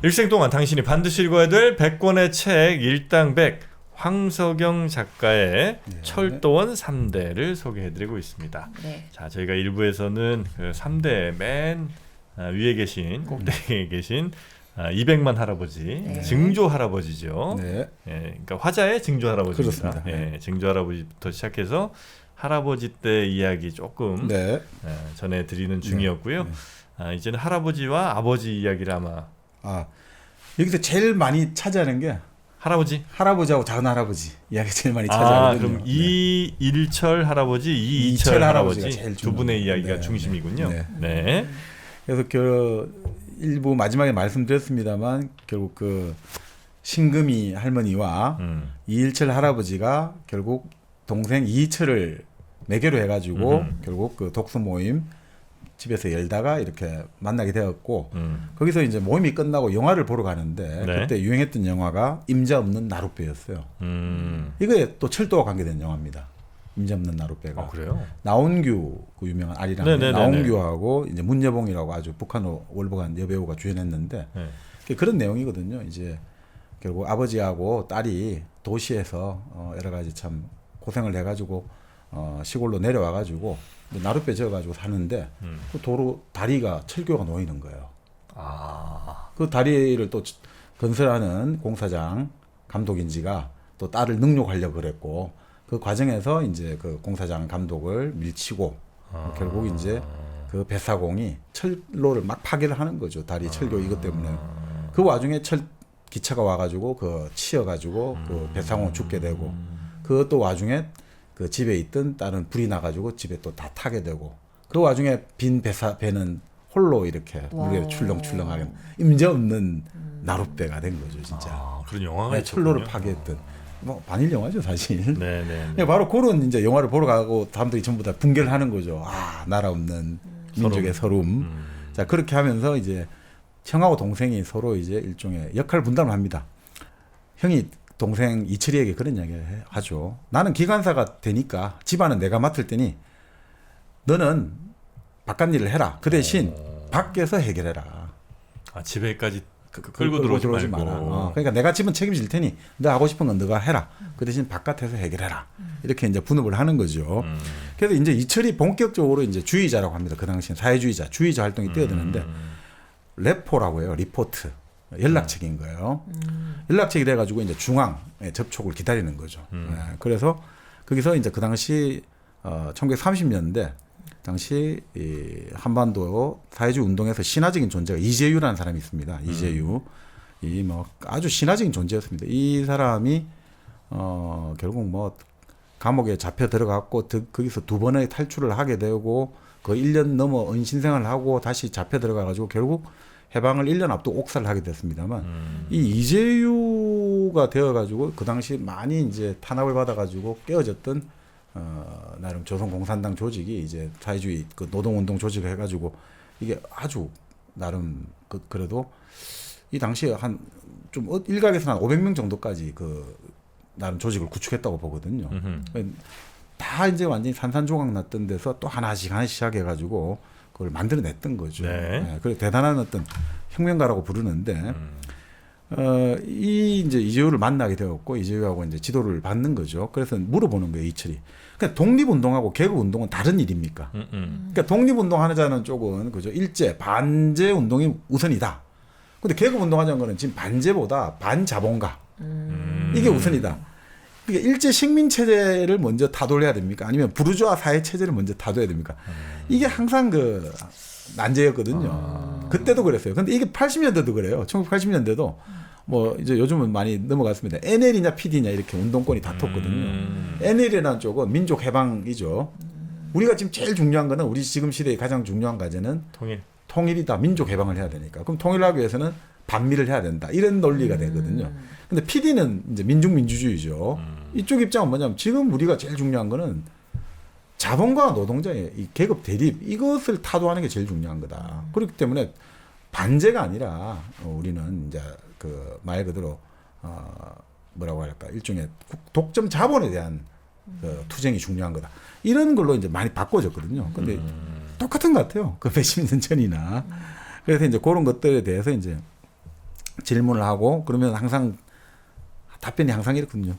일생 동안 당신이 반드시 읽어야 될 100권의 책 일당 100 황석영 작가의 네. 철도원 3대를 소개해드리고 있습니다. 네. 자, 저희가 1부에서는 그 3대 맨 위에 계신 꼭대기에 계신 200만 할아버지, 네. 증조 할아버지죠. 네. 예, 그러니까 화자의 증조 할아버지입니다. 그렇습니다. 예, 증조 할아버지부터 시작해서 할아버지 때 이야기 조금 네. 전해드리는 중이었고요. 네. 이제는 할아버지와 아버지 이야기를 아마 여기서 제일 많이 차지하는 게 할아버지하고 작은 할아버지 이야기 제일 많이 차지하거든요. 그럼 이일철 할아버지, 이이철 할아버지 두 분의 이야기가 중심이군요. 네. 그래서 일부 마지막에 말씀드렸습니다만 결국 그 신금이 할머니와 이일철 할아버지가 결국 동생 이이철을 매개로 해가지고 결국 그 독서 모임 집에서 열다가 이렇게 만나게 되었고 거기서 이제 모임이 끝나고 영화를 보러 가는데 네. 그때 유행했던 영화가 임자 없는 나룻배였어요. 이거에 또 철도와 관계된 영화입니다. 임자 없는 나룻배가. 그래요? 나온규 그 유명한 아리랑 나온규하고 이제 문여봉이라고 아주 북한 월북한 여배우가 주연했는데 그런 내용이거든요. 이제 결국 아버지하고 딸이 도시에서 여러 가지 참 고생을 해가지고 시골로 내려와가지고 나룻배 지어가지고 사는데 그 도로 다리가 철교가 놓이는 거예요. 그 다리를 또 건설하는 공사장 감독인지가 또 딸을 능욕하려고 그랬고 그 과정에서 이제 그 공사장 감독을 밀치고 결국 이제 그 배사공이 철로를 막 파괴를 하는 거죠. 다리 철교 이것 때문에. 그 와중에 기차가 와가지고 그 치여가지고 그 배사공 죽게 되고 그것도 와중에 그 집에 있던 딸은 불이 나가지고 집에 또 다 타게 되고 그 와중에 빈 배는 홀로 이렇게 물에 출렁출렁하게 임자 없는 나룻배가 된 거죠, 진짜. 그런 영화가 철로를 파괴했던 뭐 반일 영화죠, 사실. 네네. 바로 그런 이제 영화를 보러 가고 사람들이 전부 다 붕괴를 하는 거죠. 나라 없는 민족의 서름. 자 그렇게 하면서 이제 형하고 동생이 서로 이제 일종의 역할 분담을 합니다. 형이 동생 이철이에게 그런 이야기 하죠. 나는 기관사가 되니까 집안은 내가 맡을 테니 너는 바깥 일을 해라. 그 대신 밖에서 해결해라. 집에까지 끌고 들어오지 말고. 그러니까 내가 집은 책임질 테니 너 하고 싶은 건 너가 해라. 그 대신 바깥에서 해결해라. 이렇게 이제 분업을 하는 거죠. 그래서 이제 이철이 본격적으로 이제 주의자라고 합니다. 그 당시엔 주의자 활동이 뛰어드는데 레포라고 해요. 리포트. 연락책인 거예요. 연락책이 돼가지고 이제 중앙에 접촉을 기다리는 거죠. 그래서 거기서 이제 그 당시 1930년대 당시 이 한반도 사회주의 운동에서 신화적인 존재가 이재유라는 사람이 있습니다. 이재유, 이 뭐 아주 신화적인 존재였습니다. 이 사람이 결국 뭐 감옥에 잡혀 들어갔고 거기서 두 번의 탈출을 하게 되고 그 1년 넘어 은신생활을 하고 다시 잡혀 들어가가지고 결국 해방을 1년 앞두고 옥살을 하게 됐습니다만 이 이재유가 되어가지고 그 당시 많이 이제 탄압을 받아가지고 깨어졌던 나름 조선공산당 조직이 이제 사회주의 그 노동운동 조직을 해가지고 이게 아주 나름 그래도 이 당시에 한 좀 일각에서는 한 500명 정도까지 그 나름 조직을 구축했다고 보거든요. 다 이제 완전히 산산조각 났던 데서 또 하나씩 시작해가지고 그걸 만들어냈던 거죠. 그래서 대단한 어떤 혁명가라고 부르는데, 이 이제 이재유를 만나게 되었고, 이재유하고 이제 지도를 받는 거죠. 그래서 물어보는 거예요, 이철이. 그러니까 독립운동하고 개국운동은 다른 일입니까? 그러니까 독립운동 하자는 쪽은, 그죠. 일제, 반제 운동이 우선이다. 근데 개국운동하자는 거는 지금 반제보다 반자본가. 이게 우선이다. 그러니까 일제 식민 체제를 먼저 타돌려야 됩니까? 아니면 부르주아 사회 체제를 먼저 타도해야 됩니까? 이게 항상 그 난제였거든요. 그때도 그랬어요. 근데 이게 80년대도 그래요. 1980년대도 뭐 이제 요즘은 많이 넘어갔습니다. NL이냐 PD냐 이렇게 운동권이 다퉜거든요. NL이라는 쪽은 민족 해방이죠. 우리가 지금 제일 중요한 거는 우리 지금 시대의 가장 중요한 과제는 통일이다. 민족 해방을 해야 되니까. 그럼 통일하기 위해서는 반미를 해야 된다. 이런 논리가 되거든요. 근데 PD는 이제 민중민주주의죠. 이쪽 입장은 뭐냐면 지금 우리가 제일 중요한 거는 자본과 노동자의 이 계급 대립 이것을 타도하는 게 제일 중요한 거다. 그렇기 때문에 반제가 아니라 우리는 이제 그 말 그대로 뭐라고 할까 일종의 독점 자본에 대한 그 투쟁이 중요한 거다. 이런 걸로 이제 많이 바꿔졌거든요. 근데 똑같은 것 같아요. 그 몇십 년 전이나. 그래서 이제 그런 것들에 대해서 이제 질문을 하고 그러면 항상 답변이 항상 이렇거든요.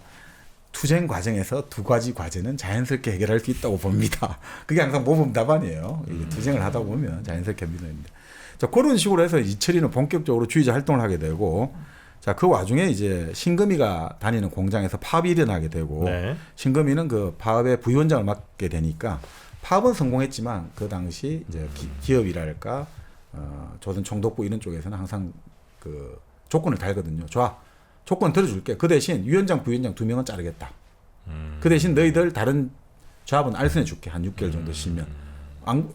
투쟁 과정에서 두 가지 과제는 자연스럽게 해결할 수 있다고 봅니다. 그게 항상 모범 답안이에요. 이게 투쟁을 하다 보면 자연스럽게 합니다. 자, 그런 식으로 해서 이철이는 본격적으로 주의자 활동을 하게 되고, 자, 그 와중에 이제 신금이가 다니는 공장에서 파업이 일어나게 되고, 네. 신금이는 그 파업의 부위원장을 맡게 되니까 파업은 성공했지만 그 당시 이제 기업이랄까 조선 총독부 이런 쪽에서는 항상 그 조건을 달거든요. 좋아, 조건 들어줄게. 그 대신 위원장, 부위원장 2명은 자르겠다. 그 대신 너희들 다른 조합은 알선해 줄게. 한 6개월 정도 쉬면.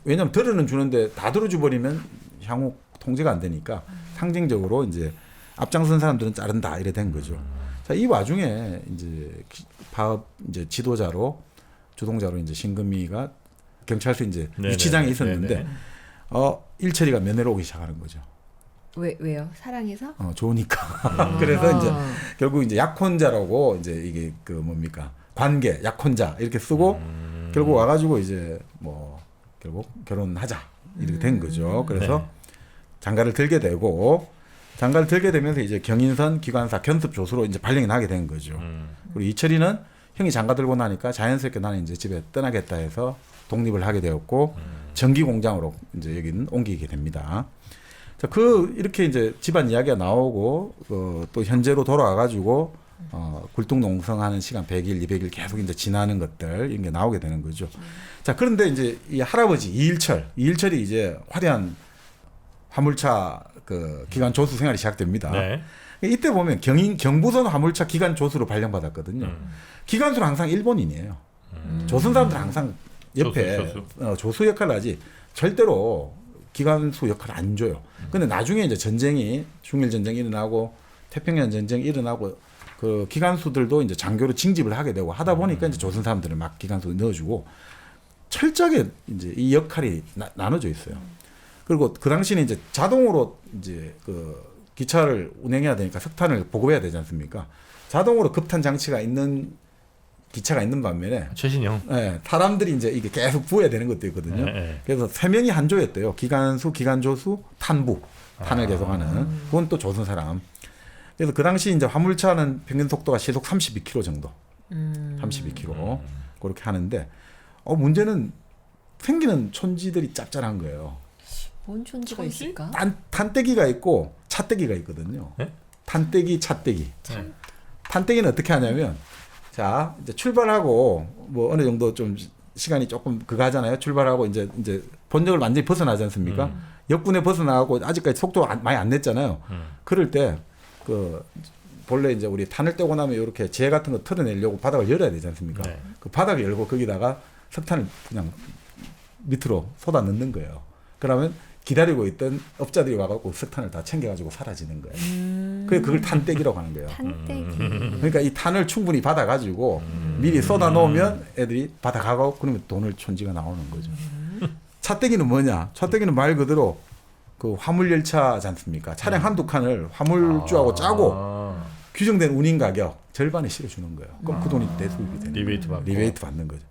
왜냐면 들어는 주는데 다 들어줘 버리면 향후 통제가 안 되니까 상징적으로 이제 앞장선 사람들은 자른다 이래 된 거죠. 자, 이 와중에 이제 파업 이제 지도자로 주동자로 이제 신금이가 경찰서 이제 네네. 유치장에 있었는데 네네. 일철이가 면회로 오기 시작하는 거죠. 왜요? 사랑해서? 좋으니까. 그래서 이제 결국 이제 약혼자라고 이제 이게 그 뭡니까 관계 약혼자 이렇게 쓰고 결국 와가지고 이제 뭐 결국 결혼하자 이렇게 된 거죠. 그래서 네. 장가를 들게 되고 장가를 들게 되면서 이제 경인선 기관사 견습 조수로 이제 발령이 나게 된 거죠. 그리고 이철이는 형이 장가 들고 나니까 자연스럽게 나는 이제 집에 떠나겠다 해서 독립을 하게 되었고 전기 공장으로 이제 여기는 옮기게 됩니다. 자, 이렇게 이제 집안 이야기가 나오고 또 현재로 돌아와가지고 굴뚝농성하는 시간 100일, 200일 계속 이제 지나는 것들 이런 게 나오게 되는 거죠. 자, 그런데 이제 이 할아버지 이일철이 이제 화려한 화물차 그 기관 조수 생활이 시작됩니다. 네. 이때 보면 경부선 화물차 기관 조수로 발령받았거든요. 기관수는 항상 일본인이에요. 조선 사람들은 항상 옆에 조수 역할을 하지 절대로 기관수 역할을 안 줘요. 근데 나중에 이제 전쟁이 중일 전쟁이 일어나고 태평양 전쟁이 일어나고 그 기관수들도 이제 장교로 징집을 하게 되고 하다 보니까 이제 조선 사람들을 막 기관수 넣어주고 철저하게 이제 이 역할이 나눠져 있어요. 그리고 그 당시는 이제 자동으로 이제 그 기차를 운행해야 되니까 석탄을 보급해야 되지 않습니까? 자동으로 급탄 장치가 있는 기차가 있는 반면에 최신형. 네, 사람들이 이제 이게 계속 부어야 되는 것도 있거든요. 네. 그래서 3명이 한 조였대요. 기관수, 기관조수, 탄부. 탄을 계속하는. 그건 또 조선 사람. 그래서 그 당시 이제 화물차는 평균 속도가 시속 32km 정도. 32km. 그렇게 하는데 문제는 생기는 촌지들이 짭짤한 거예요. 뭔 촌지가 있을까? 탄떼기가 있고 차떼기가 있거든요. 네? 탄떼기, 차떼기. 네. 탄떼기는 어떻게 하냐면 자, 이제 출발하고 뭐 어느 정도 좀 시간이 조금 그거 하잖아요. 출발하고 이제 본역을 완전히 벗어나지 않습니까? 역군에 벗어나고 아직까지 속도가 많이 안 냈잖아요. 그럴 때 그 본래 이제 우리 탄을 떼고 나면 이렇게 재 같은 거 털어내려고 바닥을 열어야 되지 않습니까? 네. 그 바닥을 열고 거기다가 석탄을 그냥 밑으로 쏟아 넣는 거예요. 그러면 기다리고 있던 업자들이 와갖고 석탄을 다 챙겨가지고 사라지는 거예요. 그래서 그걸 탄떼기라고 하는 거예요. 탄떼기. 그러니까 이 탄을 충분히 받아가지고 미리 쏟아 놓으면 애들이 받아가고 그러면 돈을 촌지가 나오는 거죠. 차떼기는 뭐냐? 차떼기는 말 그대로 그 화물 열차지 않습니까? 차량 한두 칸을 화물주하고 짜고 규정된 운임 가격 절반에 실어주는 거예요. 그럼 그 돈이 대수입이 되는 리베이트 거예요. 받고. 리베이트 받는 거죠.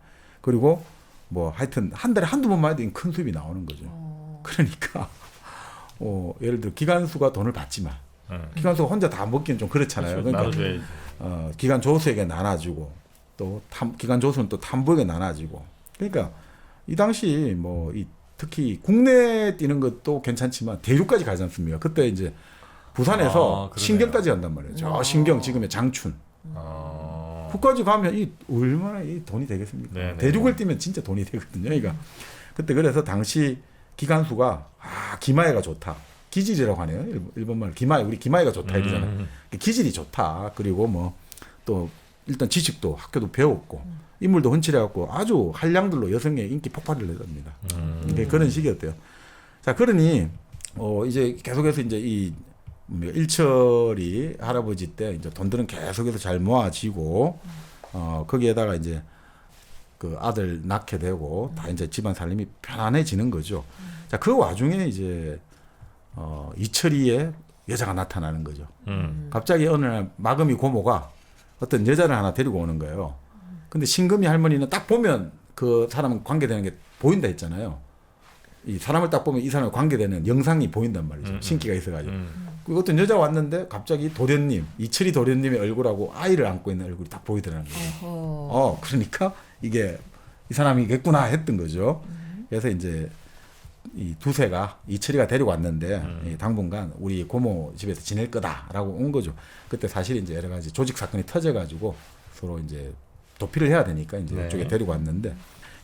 그리고 뭐 하여튼 한 달에 한두 번만 해도 큰 수입이 나오는 거죠. 그러니까 예를 들어 기관수가 돈을 받지만 기관수가 혼자 다 먹기는 좀 그렇잖아요. 그렇죠. 그러니까 나눠줘야지. 기관 조수에게 나눠주고 또 기관 조수는 또 탐부에게 나눠주고 그러니까 이 당시 뭐 특히 국내 뛰는 것도 괜찮지만 대륙까지 가지 않습니까? 그때 이제 부산에서 그러네요. 신경까지 간단 말이에요. 저 신경 지금의 장춘. 그까지 가면 이 얼마나 이 돈이 되겠습니까? 네네. 대륙을 뛰면 진짜 돈이 되거든요. 그러니까 그때 그래서 당시 기관수가 기마애가 좋다. 기질이라고 하네요. 일본말 기마애 우리 기마애가 좋다 이러잖아요. 기질이 좋다. 그리고 뭐 또 일단 지식도 학교도 배웠고 인물도 헌칠해갖고 아주 한량들로 여성의 인기 폭발을 내답니다. 그런 시기였대요. 자 그러니 이제 계속해서 이제 이 일철이 할아버지 때 이제 돈들은 계속해서 잘 모아지고 거기에다가 이제 그 아들 낳게 되고 다 이제 집안 살림이 편안해지는 거죠. 자 그 와중에 이제 이철이의 여자가 나타나는 거죠. 갑자기 어느 날 마금이 고모가 어떤 여자를 하나 데리고 오는 거예요. 근데 신금이 할머니는 딱 보면 그 사람은 관계되는 게 보인다 했잖아요. 이 사람을 딱 보면 이 사람과 관계되는 영상이 보인단 말이죠. 신기가 있어가지고. 그 어떤 여자가 왔는데 갑자기 도련님, 이철이 도련님의 얼굴하고 아이를 안고 있는 얼굴이 딱 보이더라는 거예요. 그러니까 이게 이 사람이겠구나 했던 거죠. 그래서 이제 이 두세가 이철이가 데리고 왔는데 이 당분간 우리 고모 집에서 지낼 거다라고 온 거죠. 그때 사실 이제 여러 가지 조직 사건이 터져가지고 서로 이제 도피를 해야 되니까 이제 네. 이쪽에 데리고 왔는데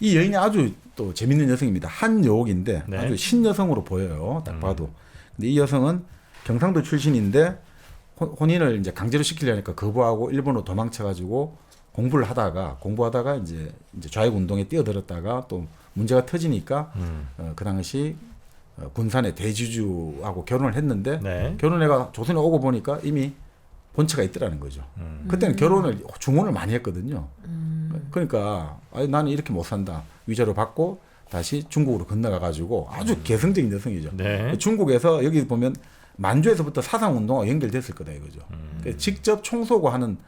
이 여인이 아주 또 재밌는 여성입니다. 한여옥인데 네. 아주 신여성으로 보여요. 딱 봐도. 근데 이 여성은 경상도 출신인데 혼인을 이제 강제로 시키려니까 거부하고 일본으로 도망쳐가지고 공부하다가 이제 좌익 운동에 뛰어들었다가 또 문제가 터지니까 그 당시 군산의 대주주하고 결혼을 했는데 네. 결혼해가 조선에 오고 보니까 이미 본처가 있더라는 거죠. 그때는 결혼을 중혼을 많이 했거든요. 그러니까 아니, 나는 이렇게 못 산다. 위자료 받고 다시 중국으로 건너가 가지고 아주 개성적인 여성이죠. 네. 중국에서 여기 보면 만주에서부터 사상운동과 연결됐을 거다 이거죠. 그러니까 직접 총 쏘고 하는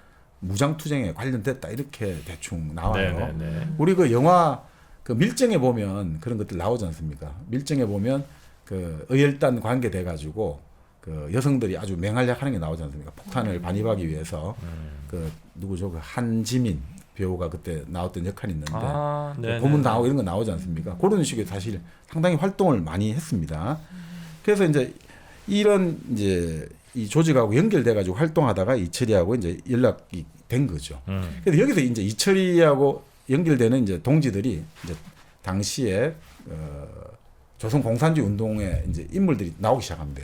무장투쟁에 관련됐다 이렇게 대충 나와요. 네, 네, 네. 우리 그 영화 그 밀정에 보면 그런 것들 나오지 않습니까? 밀정에 보면 그 의열단 관계돼 가지고 그 여성들이 아주 맹활약하는 게 나오지 않습니까? 폭탄을 반입하기 위해서 그 누구죠? 그 한지민 배우가 그때 나왔던 역할이 있는데 네, 고문 네, 당하고 이런 거 나오지 않습니까? 그런 식의 사실 상당히 활동을 많이 했습니다. 그래서 이제 이런 이제 이 조직하고 연결돼 가지고 활동하다가 이철이하고 이제 연락이 된 거죠. 그래서 여기서 이제 이철이하고 연결되는 이제 동지들이 이제 당시에 조선 공산주의 운동에 이제 인물들이 나오기 시작합니다.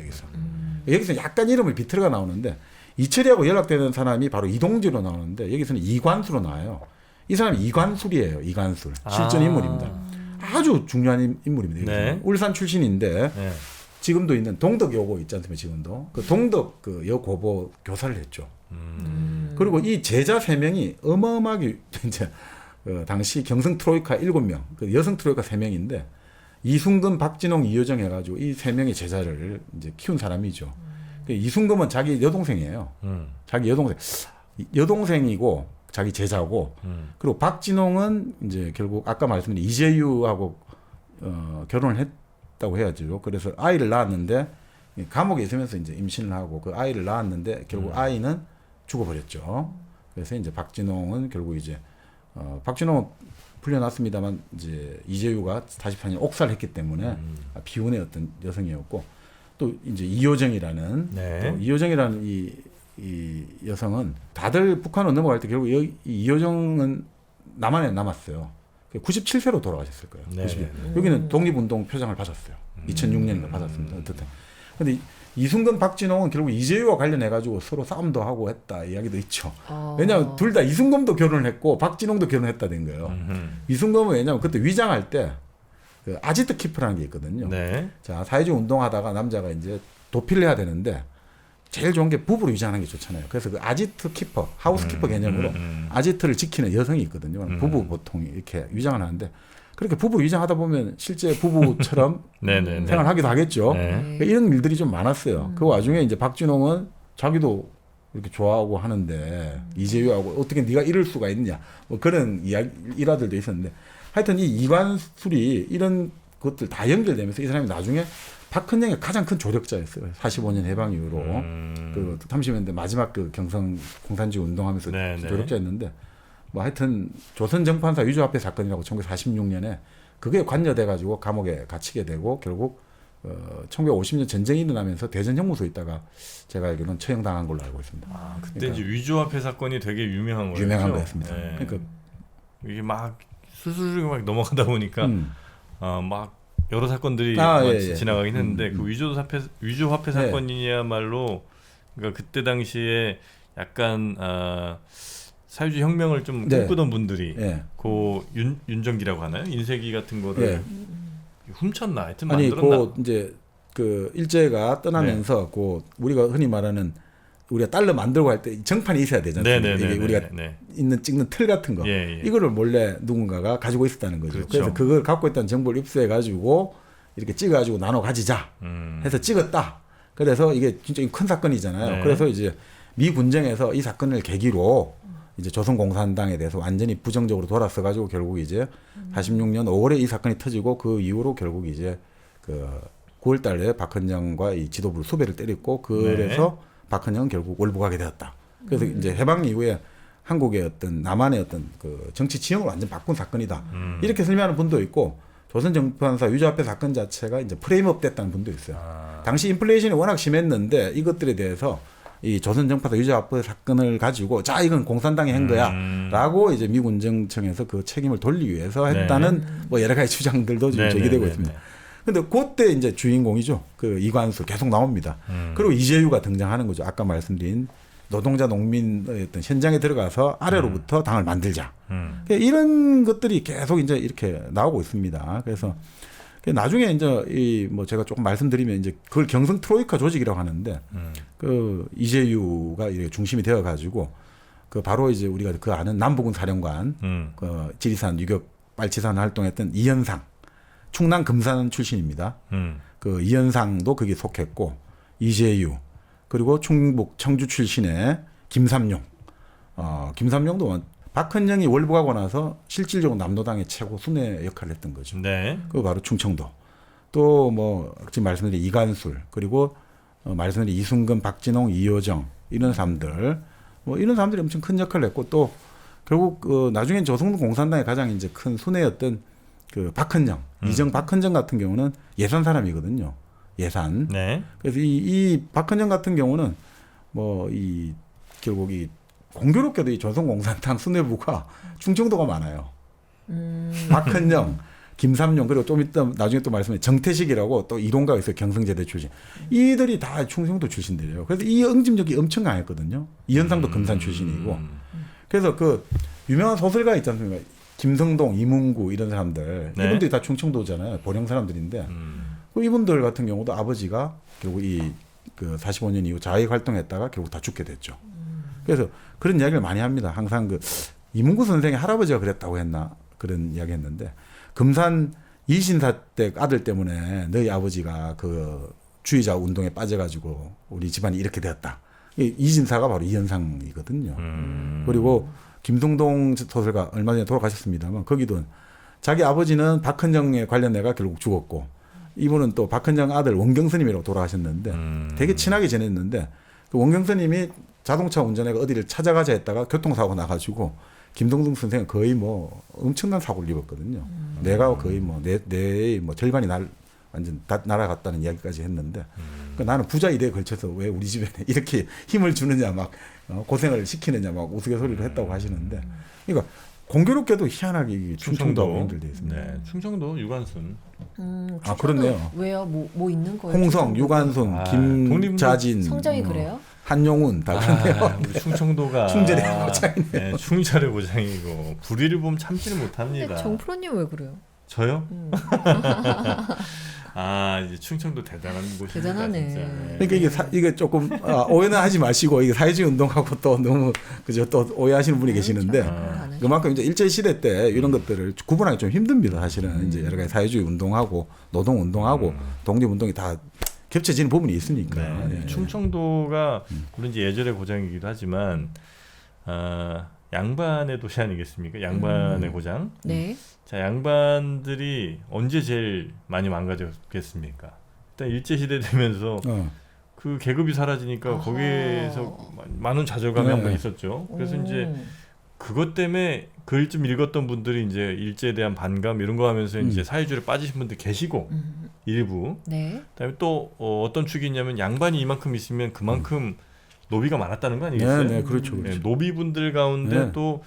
여기서 약간 이름을 비틀어가 나오는데 이철이하고 연락되는 사람이 바로 이동지로 나오는데 여기서는 이관수로 나와요. 이 사람이 이관술이에요. 이관술 실존 인물입니다. 아주 중요한 인물입니다. 네. 울산 출신인데 네. 지금도 있는 동덕여고 있지 않습니까? 지금도 그 동덕 그 여고보 교사를 했죠. 그리고 이 제자 3명이 어마어마하게 이제 당시 경성 트로이카 7명, 그 여성 트로이카 3명인데 이순금, 박진홍, 이효정 해가지고 이 3명의 제자를 이제 키운 사람이죠. 이순금은 자기 여동생이에요. 자기 여동생이고 자기 제자고 그리고 박진홍은 이제 결국 아까 말씀드린 이재유하고 결혼을 했다고 해야죠. 그래서 아이를 낳았는데 감옥에 있으면서 이제 임신을 하고 그 아이를 낳았는데 결국 아이는 죽어버렸죠. 그래서 이제 박진홍은 결국 이제 박진홍은 풀려났습니다만 이제 이재유가 44년 옥살을 했기 때문에 비운의 어떤 여성이었고 또 이제 이효정이라는 네. 또 이효정이라는 이 여성은 다들 북한으로 넘어갈 때 결국 이 이효정은 남한에 남았어요. 97세로 돌아가셨을 거예요. 네. 90세. 여기는 독립운동 표장을 받았어요. 2006년인가 받았습니다. 어쨌든. 근데 이순근 박진홍은 결국 이재유와 관련해 가지고 서로 싸움도 하고 했다 이야기도 있죠. 왜냐하면 둘 다 이순금도 결혼을 했고 박진홍도 결혼했다 된 거예요. 이순금은 왜냐하면 그때 위장할 때 그 아지트 키퍼라는 게 있거든요. 네. 자, 사회주의 운동하다가 남자가 이제 도피를 해야 되는데 제일 좋은 게 부부로 위장하는 게 좋잖아요. 그래서 그 아지트 키퍼, 하우스 키퍼 개념으로 아지트를 지키는 여성이 있거든요. 부부 보통 이렇게 위장을 하는데 그렇게 부부로 위장하다 보면 실제 부부처럼 네네네. 생활하기도 하겠죠. 네. 그러니까 이런 일들이 좀 많았어요. 그 와중에 이제 박진홍은 자기도 이렇게 좋아하고 하는데 이재유하고 어떻게 네가 이럴 수가 있느냐 뭐 그런 일화들도 있었는데 하여튼 이 이관술이 이런 것들 다 연결되면서 이 사람이 나중에 박헌영의 가장 큰 조력자였어요. 45년 해방 이후로 그 30년대 마지막 그 경성 공산주의 운동하면서 네네. 조력자였는데 뭐 하여튼 조선 정판사 위조화폐 사건이라고 1946년에 그게 관여돼 가지고 감옥에 갇히게 되고 결국 1950년 전쟁이 일어나면서 대전 형무소에 있다가 제가 알기로는 처형당한 걸로 알고 있습니다. 아, 그때 이제 위조화폐 사건이 되게 유명한 거였죠. 유명한 거였습니다. 네. 그러니까 이게 막 수술이 막 넘어가다 보니까 막 여러 사건들이 예. 지나가긴 했는데 그 위조화폐 네. 사건이야말로 그러니까 그때 당시에 약간 사회주의 혁명을 좀 네. 꿈꾸던 분들이 예. 그 윤정기라고 하나요? 인쇄기 같은 거를 예. 훔쳤나 하여튼 아니 만들었나? 그 이제 그 일제가 떠나면서 그 우리가 흔히 말하는 우리가 달러 만들고 할 때 정판이 있어야 되잖아요. 이게 우리가 있는 찍는 틀 같은 거 예. 이거를 몰래 누군가가 가지고 있었다는 거죠. 그렇죠. 그래서 그걸 갖고 있다는 정보를 입수해 가지고 이렇게 찍어 가지고 나눠 가지자 해서 찍었다. 그래서 이게 진짜 큰 사건이잖아요. 네. 그래서 이제 미 군정에서 이 사건을 계기로 이제 조선공산당에 대해서 완전히 부정적으로 돌아서 가지고 결국 이제 46년 5월에 이 사건이 터지고 그 이후로 결국 이제 그 9월 달에 박헌정과 이 지도부를 수배를 때렸고 그래서 박헌정은 결국 월북하게 되었다. 그래서 이제 해방 이후에 한국의 어떤 남한의 어떤 그 정치 지형을 완전 바꾼 사건이다. 이렇게 설명하는 분도 있고 조선 정판사 유자화폐 사건 자체가 이제 프레임업 됐다는 분도 있어요. 당시 인플레이션이 워낙 심했는데 이것들에 대해서 이 조선 정파사 유자화폐 사건을 가지고 자 이건 공산당이 한 거야라고 이제 미군 정청에서 그 책임을 돌리기 위해서 했다는 뭐 여러 가지 주장들도 지금 제기되고 있습니다. 근데 그때 이제 주인공이죠. 그 이관수 계속 나옵니다. 그리고 이재유가 등장하는 거죠. 아까 말씀드린 노동자 농민의 어떤 현장에 들어가서 아래로부터 당을 만들자. 그러니까 이런 것들이 계속 이제 이렇게 나오고 있습니다. 그래서 나중에 이제 이 뭐 제가 조금 말씀드리면 이제 그걸 경성 트로이카 조직이라고 하는데 그 이재유가 이렇게 중심이 되어 가지고 그 바로 이제 우리가 그 아는 남부군 사령관 그 지리산 유격 빨치산 활동했던 이현상 충남 금산 출신입니다. 그 이현상도 거기에 속했고 이재유 그리고 충북 청주 출신의 김삼룡 김삼룡도 박헌정이 월북하고 나서 실질적으로 남노당의 최고 순회 역할을 했던 거죠. 네. 그 바로 충청도. 또 뭐 지금 말씀드린 이관술 그리고 말씀드린 이순근, 박진홍, 이효정 이런 사람들 뭐 이런 사람들이 엄청 큰 역할을 했고 또 결국 나중에 조선군 공산당의 가장 이제 큰 순회였던 그 박헌정, 이정 박헌정 같은 경우는 예산 사람이거든요. 예산. 네. 그래서 이 박헌정 같은 경우는 뭐 이 결국 이 공교롭게도 이 조선공산당 수뇌부가 충청도가 많아요. 박헌정, 김삼룡 그리고 좀 이따 나중에 또 말씀해 정태식이라고 또 이론가가 있어요. 경성제대 출신. 이들이 다 충청도 출신들이에요. 그래서 이 응집력이 엄청 강했거든요. 이현상도 금산 출신이고. 그래서 그 유명한 소설가 있지 않습니까? 김성동, 이문구 이런 사람들 네. 이분들이 다 충청도잖아요. 보령 사람들인데 그 이분들 같은 경우도 아버지가 결국 이 그 45년 이후 자익 활동했다가 결국 다 죽게 됐죠. 그래서 그런 이야기를 많이 합니다. 항상 그 이문구 선생의 할아버지가 그랬다고 했나 그런 이야기 했는데 금산 이신사 때 아들 때문에 너희 아버지가 그 주의자 운동에 빠져가지고 우리 집안이 이렇게 되었다. 이신사가 바로 이현상이거든요. 그리고 김동동 소설가 얼마 전에 돌아가셨습니다만 거기도 자기 아버지는 박헌정에 관련 애가 결국 죽었고 이분은 또 박헌정 아들 원경스님이라고 돌아가셨는데 되게 친하게 지냈는데 그 원경스님이 자동차 운전해가 어디를 찾아가자 했다가 교통사고 나가지고 김동동 선생은 거의 뭐 엄청난 사고를 입었거든요. 내가 거의 뭐 내 뭐 절반이 완전 다 날아갔다는 이야기까지 했는데 그러니까 나는 부자 일에 걸쳐서 왜 우리 집에 이렇게 힘을 주느냐 막 고생을 시키느냐 막 우스갯소리를 했다고 하시는데 그러니까 공교롭게도 희한하게 충청도 연결되어 있습니다. 네. 충청도 유관순. 아 그렇네요. 왜요? 뭐 있는 거예요? 홍성, 유관순, 김자진, 성정이 그래요? 한용운 다 그렇네요. 우리 충청도가 충절의 고장이네요. 네, 충절의 고장이고 불의를 보면 참지를 못합니다. 근데 정프로님 왜 그래요? 저요? 이제 충청도 대단한 곳입니다. 대단하네. 진짜. 그러니까 이게 조금 오해는 하지 마시고 이게 사회주의 운동하고 또 너무 그죠 또 오해하시는 분이 계시는데 그만큼 이제 일제 시대 때 이런 것들을 구분하기 좀 힘듭니다. 사실은 이제 여러 가지 사회주의 운동하고 노동 운동하고 독립 운동이 다 겹쳐지는 부분이 있으니까. 네. 예. 충청도가 물론 이제 예절의 고장이기도 하지만 양반의 도시 아니겠습니까? 양반의 고장. 네. 자, 양반들이 언제 제일 많이 망가졌겠습니까? 일단 일제 시대 되면서 그 계급이 사라지니까 아하. 거기에서 많은 좌절감이 네. 한번 있었죠. 그래서 이제 그것 때문에 글 좀 읽었던 분들이 이제 일제에 대한 반감 이런 거 하면서 이제 사회주의를 빠지신 분들 계시고 일부. 네. 그다음에 또 어떤 축이 있냐면 양반이 이만큼 있으면 그만큼 노비가 많았다는 거 아니겠어요? 네, 그렇죠. 네, 노비분들 가운데 네. 또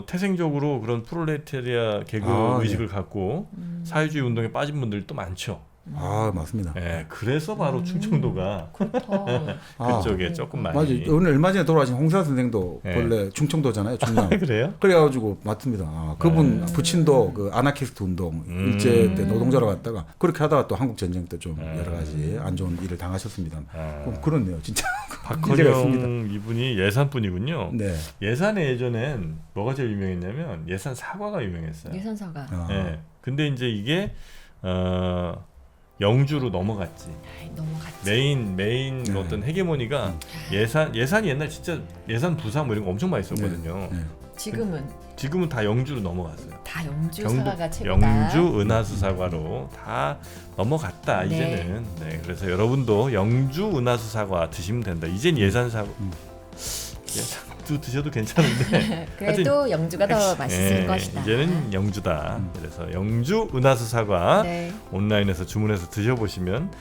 태생적으로 그런 프롤레타리아 계급 의식을 갖고 사회주의 운동에 빠진 분들도 많죠. 아 맞습니다. 네, 그래서 바로 충청도가 그쪽에 조금 많이. 맞아요. 오늘 얼마 전에 돌아가신 홍사 선생도 네. 원래 충청도잖아요. 충남. 그래요? 그래가지고 맞습니다. 그분 부친도 그 아나키스트 운동 일제 때 노동자로 갔다가 그렇게 하다가 또 한국 전쟁 때 좀 여러 가지 안 좋은 일을 당하셨습니다. 그렇네요, 진짜. 박헌영 이분이 예산 분이군요. 네. 예산에 예전엔 뭐가 제일 유명했냐면 예산 사과가 유명했어요. 예산사가. 네. 근데 이제 이게 영주로 넘어갔지. 넘어갔지. 메인 네. 어떤 헤게모니가 예산이 옛날 진짜 예산 부사 뭐 이런 거 엄청 많이 썼거든요. 네. 지금은 다 영주로 넘어갔어요. 다 영주 경북 사과가 최고다. 영주 은하수 사과로 다 넘어갔다. 네. 이제는. 네, 그래서 여러분도 영주 은하수 사과 드시면 된다. 이젠 예산 사과. 예산도 드셔도 괜찮은데. 그래도 영주가 더 맛있을 예, 것이다. 이제는 영주다. 그래서 영주 은하수 사과 네. 온라인에서 주문해서 드셔보시면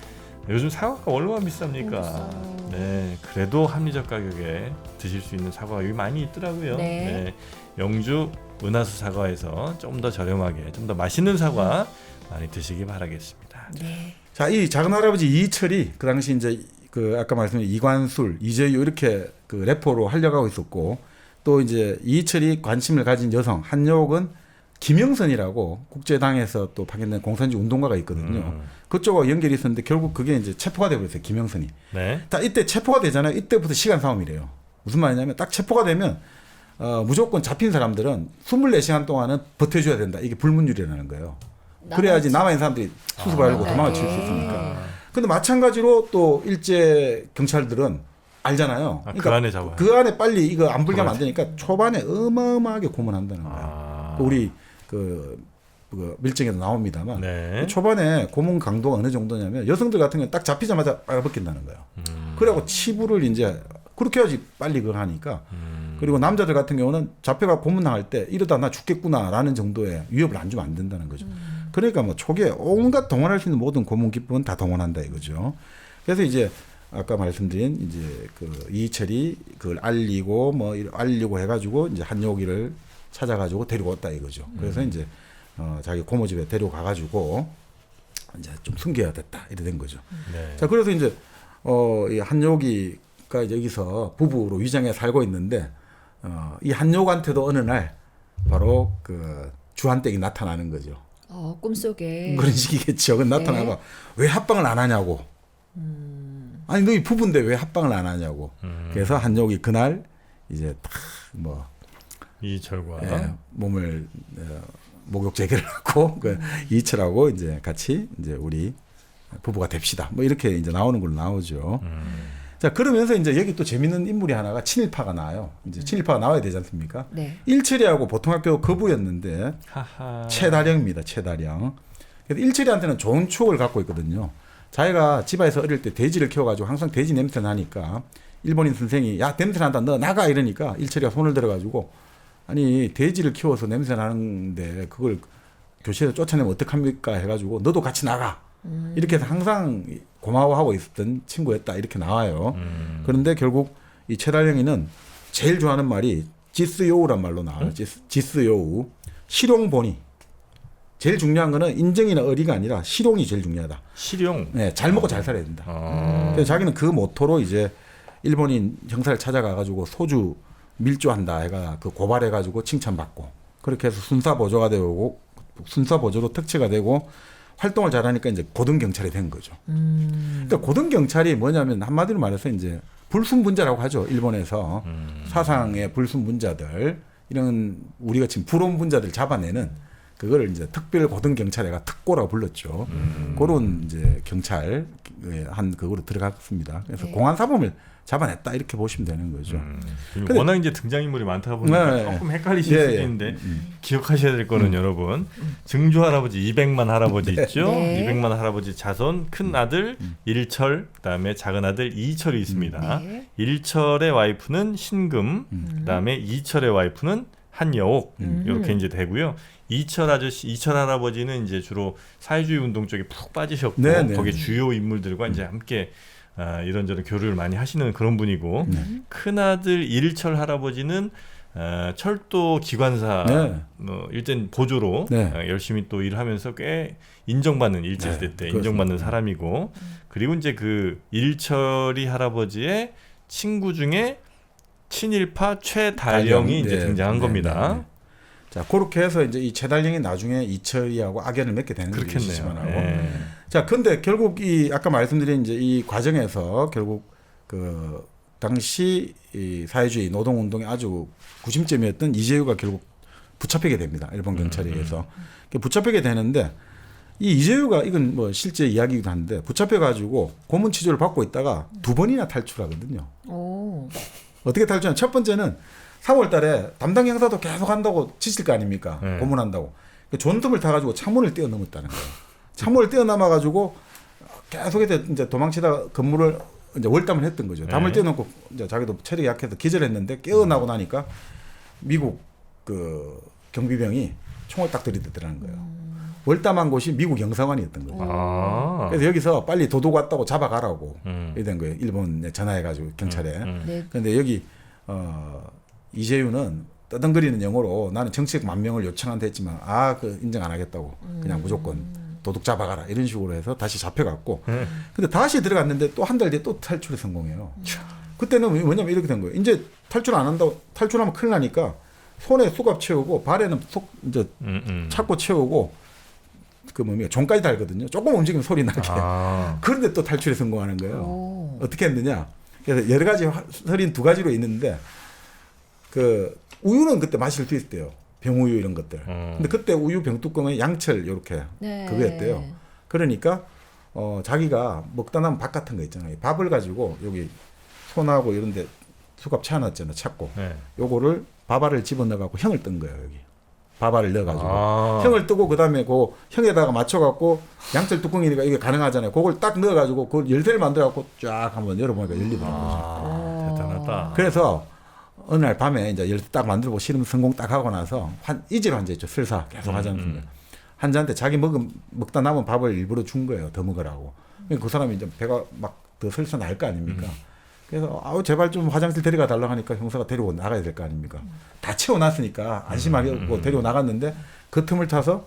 요즘 사과가 얼마나 비쌉니까? 비싸요. 네, 그래도 합리적 가격에 드실 수 있는 사과가 여기 많이 있더라고요. 네. 영주 은하수 사과에서 좀 더 저렴하게, 좀 더 맛있는 사과 많이 드시기 바라겠습니다. 네. 자, 이 작은 할아버지 이철이 그 당시 이제 그 아까 말씀드린 이관술, 이재유 이렇게 그 래퍼로 활약하고 있었고, 또 이제 이철이 관심을 가진 여성 한여옥은 김영선이라고 국제당에서 또 파견된 공산주의 운동가가 있거든요. 그쪽하고 연결이 있었는데 결국 그게 이제 체포가 돼버렸어요. 김영선이. 네. 딱 이때 체포가 되잖아요. 이때부터 시간 싸움이래요. 무슨 말이냐면 딱 체포가 되면 무조건 잡힌 사람들은 24시간 동안은 버텨줘야 된다. 이게 불문율이라는 거예요. 그래야지 남아있는 사람들이 수습을 하려고 도망을 칠 수 있으니까. 근데 마찬가지로 또 일제 경찰들은 알잖아요. 아, 그 안에 잡아요. 그 안에 빨리 이거 안 불게 하면 안 되니까 초반에 어마어마하게 고문한다는 거예요. 아. 우리 그 밀정에도 나옵니다만 네. 초반에 고문 강도가 어느 정도냐면 여성들 같은 경우는 딱 잡히자마자 빨아벗긴다는 거예요. 그래갖고 치부를 이제 그렇게 해야지 빨리 그걸 하니까. 그리고 남자들 같은 경우는 잡혀가 고문당할 때 이러다 나 죽겠구나라는 정도의 위협을 안 주면 안 된다는 거죠. 그러니까 뭐 초기에 온갖 동원할 수 있는 모든 고문 기법은 다 동원한다 이거죠. 그래서 이제 아까 말씀드린 이제 그 이철이 그걸 알리고 뭐 알리고 해가지고 이제 한여기를 찾아가지고 데리고 왔다 이거죠. 그래서 이제 자기 고모집에 데려가가지고 이제 좀 숨겨야 됐다 이래 된 거죠. 네. 자, 그래서 이제 이 한여기가 이제 여기서 부부로 위장해 살고 있는데 이 한여기한테도 어느 날 바로 그 주한댁이 나타나는 거죠. 꿈속에. 그런 식이겠죠. 그 나타나가 왜 합방을 안 하냐고. 아니 너희 부부인데 왜 합방을 안 하냐고. 그래서 한여기 그날 이제 딱 뭐 이철과 몸을 목욕 재개를 하고 그 이철하고 이제 같이 이제 우리 부부가 됩시다. 뭐 이렇게 이제 나오는 걸로 나오죠. 자, 그러면서 이제 여기 또 재밌는 인물이 하나가 친일파가 나와요. 이제 친일파가 나와야 되지 않습니까? 네. 일철이하고 보통학교 거부였는데 하하. 최다령입니다. 최다령. 그래서 일철이한테는 좋은 추억을 갖고 있거든요. 자기가 집에서 어릴 때 돼지를 키워가지고 항상 돼지 냄새 나니까 일본인 선생이 야 냄새 난다 너 나가 이러니까 일철이가 손을 들어가지고 아니 돼지를 키워서 냄새 나는데 그걸 교실에서 쫓아내면 어떡합니까 해가지고 너도 같이 나가 이렇게 해서 항상 고마워하고 있었던 친구였다 이렇게 나와요. 그런데 결국 이 최다령이는 제일 좋아하는 말이 지스요우란 말로 나와요. 지스요우 실용본이 제일 중요한 거는 인정이나 의리가 아니라 실용이 제일 중요하다. 실용. 네, 잘 먹고 잘 살아야 된다. 그래서 자기는 그 모토로 이제 일본인 형사를 찾아가가지고 소주 밀조한다 해가 그 고발해가지고 칭찬받고 그렇게 해서 순사보조가 되고 순사보조로 특채가 되고 활동을 잘하니까 이제 고등경찰이 된 거죠. 그러니까 고등경찰이 뭐냐면 한마디로 말해서 이제 불순분자라고 하죠. 일본에서 사상의 불순분자들 이런 우리가 지금 불온분자들 잡아내는 그거를 이제 특별 고등경찰회가 특고라고 불렀죠. 그런 이제 경찰 한 그거로 들어갔습니다. 그래서 네. 공안사범을 잡아냈다 이렇게 보시면 되는 거죠. 근데- 워낙 이제 등장인물이 많다 보니까 네. 조금 헷갈리실 예, 수 예. 있는데 기억하셔야 될 거는 여러분 증조 할아버지 200만 할아버지 있죠. 네. 200만 할아버지 자손 큰 아들 일철 그다음에 작은 아들 이철이 있습니다. 네. 일철의 와이프는 신금 그다음에 이철의 와이프는 한여옥 이렇게 이제 되고요. 이철 할아버지는 이제 주로 사회주의 운동 쪽에 푹 빠지셨고 네, 네. 거기 주요 인물들과 이제 함께 이런저런 교류를 많이 하시는 그런 분이고 큰 아들 일철 할아버지는 철도 기관사 네. 일전 보조로 네. 열심히 또 일하면서 꽤 인정받는 일제시대 네, 때 그렇습니다. 인정받는 사람이고 그리고 이제 그 일철이 할아버지의 친구 중에 친일파 최달령이 이제 네. 등장한 네, 겁니다. 네, 네. 자, 그렇게 해서 이제 이 최달령이 나중에 이철이하고 악연을 맺게 되는 거죠. 그렇겠네요. 시집안하고. 예. 자, 근데 결국 이 아까 말씀드린 이제 이 과정에서 결국 그 당시 이 사회주의 노동운동의 아주 구심점이었던 이재유가 결국 붙잡히게 됩니다. 일본 경찰에 의해서. 붙잡히게 되는데 이 이재유가 이건 뭐 실제 이야기이기도 한데 붙잡혀가지고 고문 취조를 받고 있다가 2번이나 탈출하거든요. 오. 어떻게 탈출하냐? 첫 번째는 3월 달에 담당 형사도 계속 한다고 지칠 거 아닙니까? 네. 고문한다고. 그 존틈을 타가지고 창문을 뛰어넘었다는 거예요. 창문을 뛰어넘어가지고 계속해서 이제 도망치다가 건물을 이제 월담을 했던 거죠. 담을 네. 뛰어넘고 이제 자기도 체력이 약해서 기절했는데 깨어나고 나니까 미국 그 경비병이 총을 딱 들이대더라는 거예요. 월담한 곳이 미국 영사관이었던 거예요. 아. 그래서 여기서 빨리 도둑 왔다고 잡아가라고 음. 이런 거예요. 일본에 전화해가지고 경찰에. 네. 그런데 여기 이재유는 떠덩거리는 영어로 나는 정치적 만명을 요청한다 했지만 그 인정 안 하겠다고 그냥 무조건 도둑 잡아가라 이런 식으로 해서 다시 잡혀갔고 근데 다시 들어갔는데 또 한 달 뒤에 또 탈출에 성공해요. 그때는 뭐냐면 이렇게 된 거예요. 이제 탈출 안 한다고 탈출하면 큰일 나니까 손에 수갑 채우고 발에는 이제 찾고 채우고 그 뭡니까 종까지 달거든요. 조금 움직이면 소리 나게. 아. 그런데 또 탈출에 성공하는 거예요. 오. 어떻게 했느냐? 그래서 여러 가지 설인 두 가지로 있는데 그 우유는 그때 마실 수 있대요. 병우유 이런 것들. 근데 그때 우유 병뚜껑에 양철 이렇게 네. 그거였대요. 그러니까 자기가 먹다 남은 밥 같은 거 있잖아요. 밥을 가지고 여기 손하고 이런데 수갑 채워놨잖아요. 찾고 네. 요거를 밥알을 집어넣어갖고 형을 뜬 거예요. 여기 밥알을 넣어가지고 아. 형을 뜨고 그다음에 그 형에다가 맞춰갖고 양철 뚜껑이니까 이게 가능하잖아요. 그걸 딱 넣어가지고 그 열쇠를 만들어갖고 쫙 한번 열어보니까 열리더라고요. 아. 대단하다. 그래서 어느 날 밤에 이제 열쇠 딱 만들고 실험 성공 딱 하고 나서 이질 환자 있죠. 설사 계속 하지 않습니까? 환자한테 자기 먹다 남은 밥을 일부러 준 거예요. 더 먹으라고. 그 사람이 이제 배가 막 더 설사 날 거 아닙니까? 그래서 제발 좀 화장실 데려가 달라고 하니까 형사가 데리고 나가야 될 거 아닙니까? 다 채워놨으니까 안심하고 데리고 나갔는데 그 틈을 타서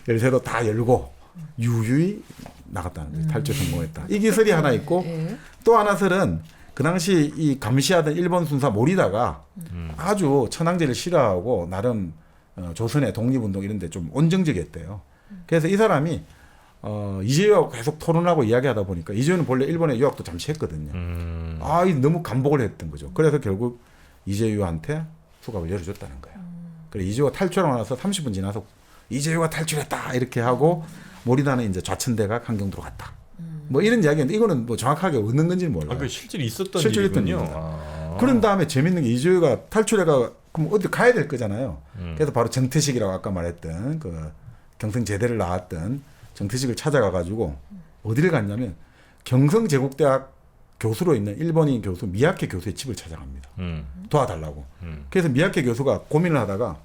열쇠로 다 열고 유유히 나갔다는 거예요. 탈출 성공했다. 이 기술이 하나 있고 네. 또 하나설은 그 당시 이 감시하던 일본 순사 모리다가 아주 천황제를 싫어하고 나름 조선의 독립운동 이런 데 좀 온정적이었대요. 그래서 이 사람이 이재유하고 계속 토론하고 이야기하다 보니까 이재유는 본래 일본에 유학도 잠시 했거든요. 이 너무 감복을 했던 거죠. 그래서 결국 이재유한테 수갑을 열어줬다는 거예요. 그래 이재유가 탈출하고 나서 30분 지나서 이재유가 탈출했다 이렇게 하고 모리다는 이제 좌천대가 강경도로 갔다. 뭐 이런 이야기인데 이거는 뭐 정확하게 어느 건지는 몰라요. 그 실제로 있었던 실제로 있던 일이군요. 일입니다. 아. 그런 다음에 재밌는 게 이재유가 탈출해가 그럼 어디 가야 될 거잖아요. 그래서 바로 정태식이라고 아까 말했던 그 경성제대를 나왔던 정태식을 찾아가 가지고 어디를 갔냐면 경성제국대학 교수로 있는 일본인 교수 미야케 교수의 집을 찾아갑니다. 도와달라고. 그래서 미야케 교수가 고민을 하다가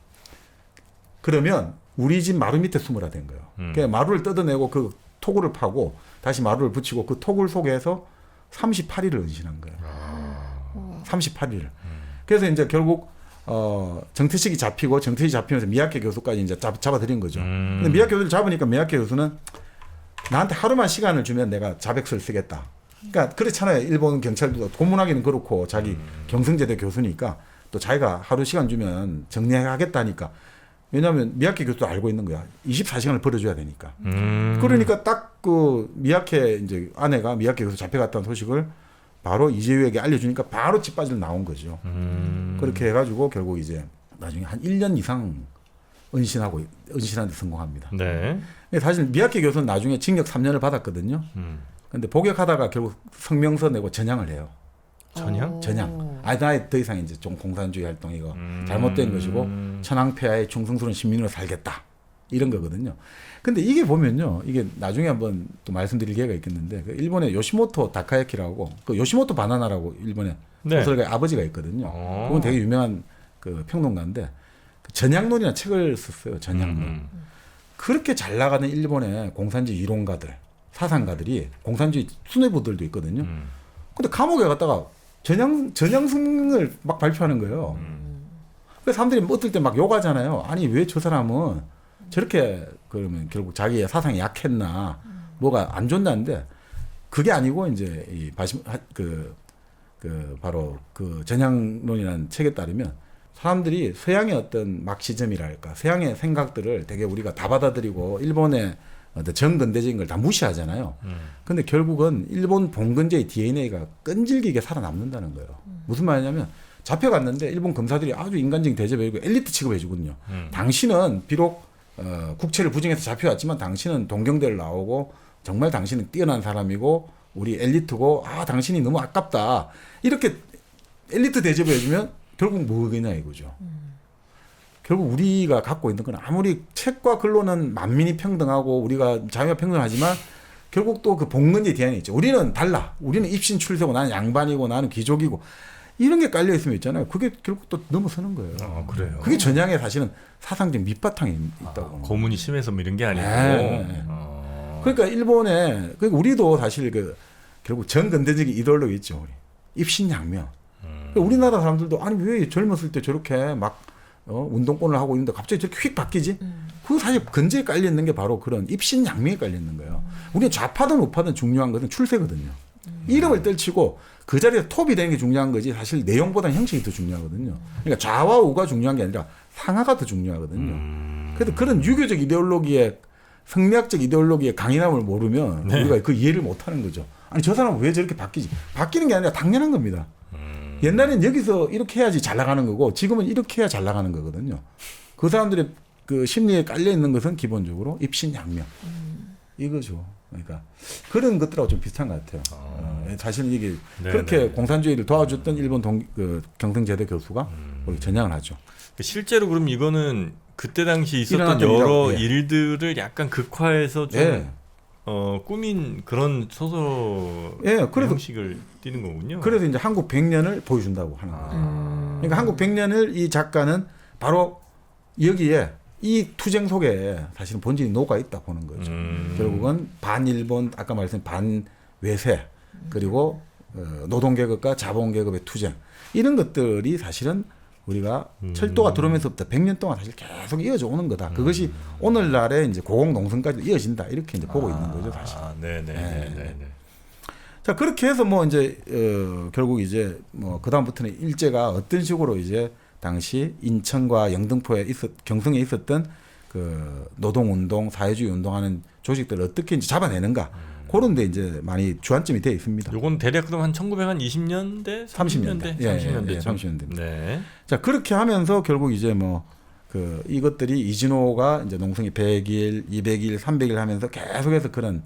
그러면 우리 집 마루 밑에 숨으라 된 거예요. 그래서 마루를 뜯어내고 그 토구를 파고 다시 마루를 붙이고 그 토굴 속에서 38일을 은신한 거예요. 38일을. 그래서 이제 결국 정태식이 잡히고 정태식이 잡히면서 미야케 교수까지 이제 잡아들인 거죠. 근데 미야케 교수를 잡으니까 미야케 교수는 나한테 하루만 시간을 주면 내가 자백서를 쓰겠다. 그러니까 그렇잖아요. 일본 경찰도 고문하기는 그렇고 자기 경성제대 교수니까 또 자기가 하루 시간 주면 정리하겠다니까. 왜냐하면 미야케 교수도 알고 있는 거야. 24시간을 벌어줘야 되니까. 그러니까 딱 그 미야케 이제 아내가 미야케 교수 잡혀갔다는 소식을 바로 이재유에게 알려주니까 바로 집 빠지러 나온 거죠. 그렇게 해가지고 결국 이제 나중에 한 1년 이상 은신하는 데 성공합니다. 네. 사실 미야케 교수는 나중에 징역 3년을 받았거든요. 근데 복역하다가 결국 성명서 내고 전향을 해요. 전향? 전향. 나의 더 이상 이제 좀 공산주의 활동 이거 잘못된 것이고 천황폐하의 충성스러운 시민으로 살겠다. 이런 거거든요. 근데 이게 보면요. 이게 나중에 한번 또 말씀드릴 기회가 있겠는데 그 일본의 요시모토 다카야키라고 그 요시모토 바나나라고 일본의 네. 소설가의 아버지가 있거든요. 그건 되게 유명한 그 평론가인데 그 전향론이라는 책을 썼어요. 전향론. 그렇게 잘 나가는 일본의 공산주의 이론가들, 사상가들이 공산주의 수뇌부들도 있거든요. 근데 감옥에 갔다가 전향승을 막 발표하는 거예요. 그래서 사람들이 어떨 때 막 욕하잖아요. 아니 왜 저 사람은 저렇게 그러면 결국 자기의 사상이 약했나 뭐가 안 좋나는데 그게 아니고 이제 이 바로 그 전향론이라는 책에 따르면 사람들이 서양의 어떤 막시즘이랄까 서양의 생각들을 되게 우리가 다 받아들이고 일본의 어떤 정근대적인 걸 다 무시하잖아요. 근데 결국은 일본 봉건제의 DNA가 끈질기게 살아남는다는 거예요. 무슨 말이냐면 잡혀갔는데 일본 검사들이 아주 인간적인 대접해주고 엘리트 취급해주거든요. 당신은 비록 국채를 부정해서 잡혀왔지만 당신은 동경대를 나오고 정말 당신은 뛰어난 사람이고 우리 엘리트고 당신이 너무 아깝다. 이렇게 엘리트 대접해주면 결국 뭐겠냐 이거죠. 결국 우리가 갖고 있는 건 아무리 책과 글로는 만민이 평등하고 우리가 자유와 평등하지만 결국 또 그 복문제 대안이 있죠. 우리는 달라. 우리는 입신 출세고 나는 양반이고 나는 귀족이고 이런 게 깔려 있으면 있잖아요. 그게 결국 또 넘어서는 거예요. 그래요. 그게 전향에 사실은 사상적 밑바탕이 있다고. 고문이 심해서 뭐 이런 게 아니고. 네. 그러니까 일본에 그러니까 우리도 사실 그 결국 전근대적인 이데올로기 있죠. 우리. 입신양명. 그러니까 우리나라 사람들도 아니 왜 젊었을 때 저렇게 막 운동권을 하고 있는데 갑자기 저렇게 휙 바뀌지? 그 사실 근저에 깔려 있는 게 바로 그런 입신양명에 깔려 있는 거예요. 우리는 좌파든 우파든 중요한 것은 출세거든요. 이름을 떨치고 그 자리에 톱이 되는 게 중요한 거지 사실 내용보다는 형식이 더 중요하거든요. 그러니까 좌와 우가 중요한 게 아니라 상하가 더 중요하거든요. 그래서 그런 유교적 이데올로기에 성리학적 이데올로기의 강인함을 모르면 네. 우리가 그 이해를 못하는 거죠. 아니 저 사람은 왜 저렇게 바뀌지? 바뀌는 게 아니라 당연한 겁니다. 옛날엔 여기서 이렇게 해야지 잘 나가는 거고 지금은 이렇게 해야 잘 나가는 거거든요. 그 사람들의 그 심리에 깔려 있는 것은 기본적으로 입신양명 이거죠. 그러니까 그런 것들하고 좀 비슷한 것 같아요. 사실 이게 네, 그렇게 네. 공산주의를 도와줬던 일본 경성제대 교수가 우리 전향을 하죠. 실제로 그럼 이거는 그때 당시 있었던 일어났던 여러 예. 일들을 약간 극화해서 좀 예. 꾸민 그런 소설 예, 그래서- 형식을 띠는 거군요. 그래서 이제 한국 100년을 보여준다고 하는 거죠. 그러니까 한국 100년을 이 작가는 바로 여기에 이 투쟁 속에 사실은 본질이 녹아 있다 보는 거죠. 결국은 반일본 아까 말씀드린 반외세 그리고 노동계급과 자본계급의 투쟁 이런 것들이 사실은 우리가 철도가 들어오면서부터 100년 동안 사실 계속 이어져 오는 거다. 그것이 오늘날의 이제 고공농성까지 이어진다. 이렇게 이제 보고 있는 거죠, 사실. 네네. 자, 그렇게 해서 뭐 이제 결국 이제 뭐 그다음부터는 일제가 어떤 식으로 이제 당시 인천과 영등포에 경성에 있었던 그 노동운동, 사회주의 운동하는 조직들을 어떻게 이제 잡아내는가. 그런 데 이제 많이 주안점이 되어 있습니다. 요건 대략 그럼 한 1920년대, 30년대. 30년대, 30년대. 네. 자, 그렇게 하면서 결국 이제 뭐 그 이것들이 이진호가 이제 농성이 100일, 200일, 300일 하면서 계속해서 그런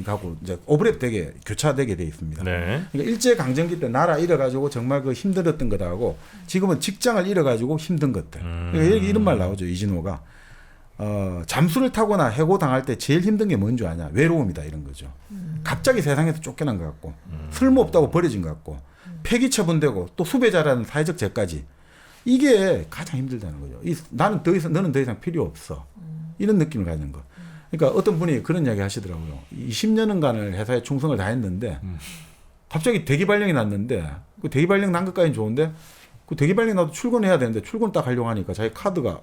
가고 이제 오버랩 되게 교차되게 돼 있습니다. 네. 그러니까 일제 강점기 때 나라 잃어가지고 정말 그 힘들었던 것하고 지금은 직장을 잃어가지고 힘든 것들. 그러니까 이런 말 나오죠. 이진호가 잠수를 타거나 해고 당할 때 제일 힘든 게 뭔 줄 아냐? 외로움이다 이런 거죠. 갑자기 세상에서 쫓겨난 것 같고 쓸모없다고 버려진 것 같고 폐기 처분되고 또 수배자라는 사회적 죄까지 이게 가장 힘들다는 거죠. 나는 더 이상 너는 더 이상 필요 없어. 이런 느낌을 가지는 거. 그러니까 어떤 분이 그런 이야기 하시더라고요. 20년간을 회사에 충성을 다했는데 갑자기 대기발령이 났는데 그 대기발령 난 것까지는 좋은데 그 대기발령 나도 출근해야 되는데 출근 딱 하려고 하니까 자기 카드가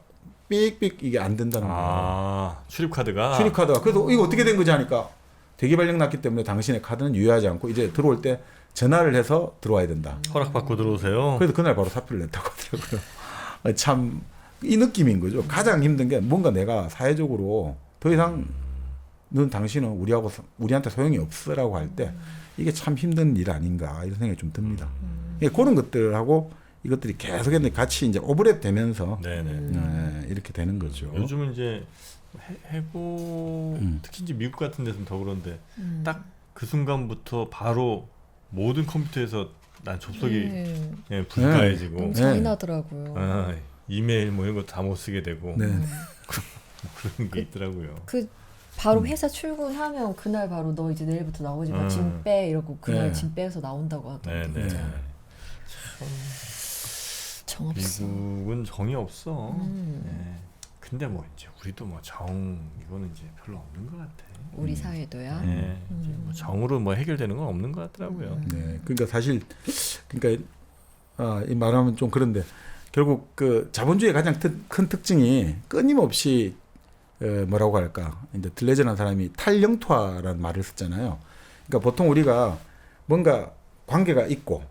삑삑 이게 안 된다는 거예요. 출입카드가. 출입카드가. 그래서 이거 어떻게 된 거지 하니까 대기발령 났기 때문에 당신의 카드는 유효하지 않고 이제 들어올 때 전화를 해서 들어와야 된다. 허락받고 들어오세요. 그래서 그날 바로 사표를 냈다고 하더라고요. 참 이 느낌인 거죠. 가장 힘든 게 뭔가 내가 사회적으로 더 이상 넌 당신은 우리한테 소용이 없으라고 할 때 이게 참 힘든 일 아닌가 이런 생각이 좀 듭니다. 그런 것들하고 이것들이 계속해서 같이 이제 오버랩 되면서 이렇게 되는 거죠. 요즘은 이제 해고 특히 이제 미국 같은 데서는 더 그런데 딱 그 순간부터 바로 모든 컴퓨터에서 난 접속이 불가해지고 너무 잔인하더라고요. 이메일 뭐 이런 거 다 못 쓰게 되고 네. 그런 게 있더라고요. 그 바로 회사 출근하면 그날 바로 너 이제 내일부터 나오지 마. 짐 빼 이러고 그날 네. 짐 빼서 나온다고 하더라고요. 네네. 정 없어. 미국은 정이 없어. 네. 근데 뭐 이제 우리도 뭐 정 이거는 이제 별로 없는 것 같아. 우리 사회도요. 네. 이제 뭐 정으로 뭐 해결되는 건 없는 것 같더라고요. 네. 그러니까 사실 그러니까 이 말하면 좀 그런데 결국 그 자본주의의 가장 큰 특징이 끊임없이 뭐라고 할까 이제 들레전한 사람이 탈영토화라는 말을 썼잖아요. 그러니까 보통 우리가 뭔가 관계가 있고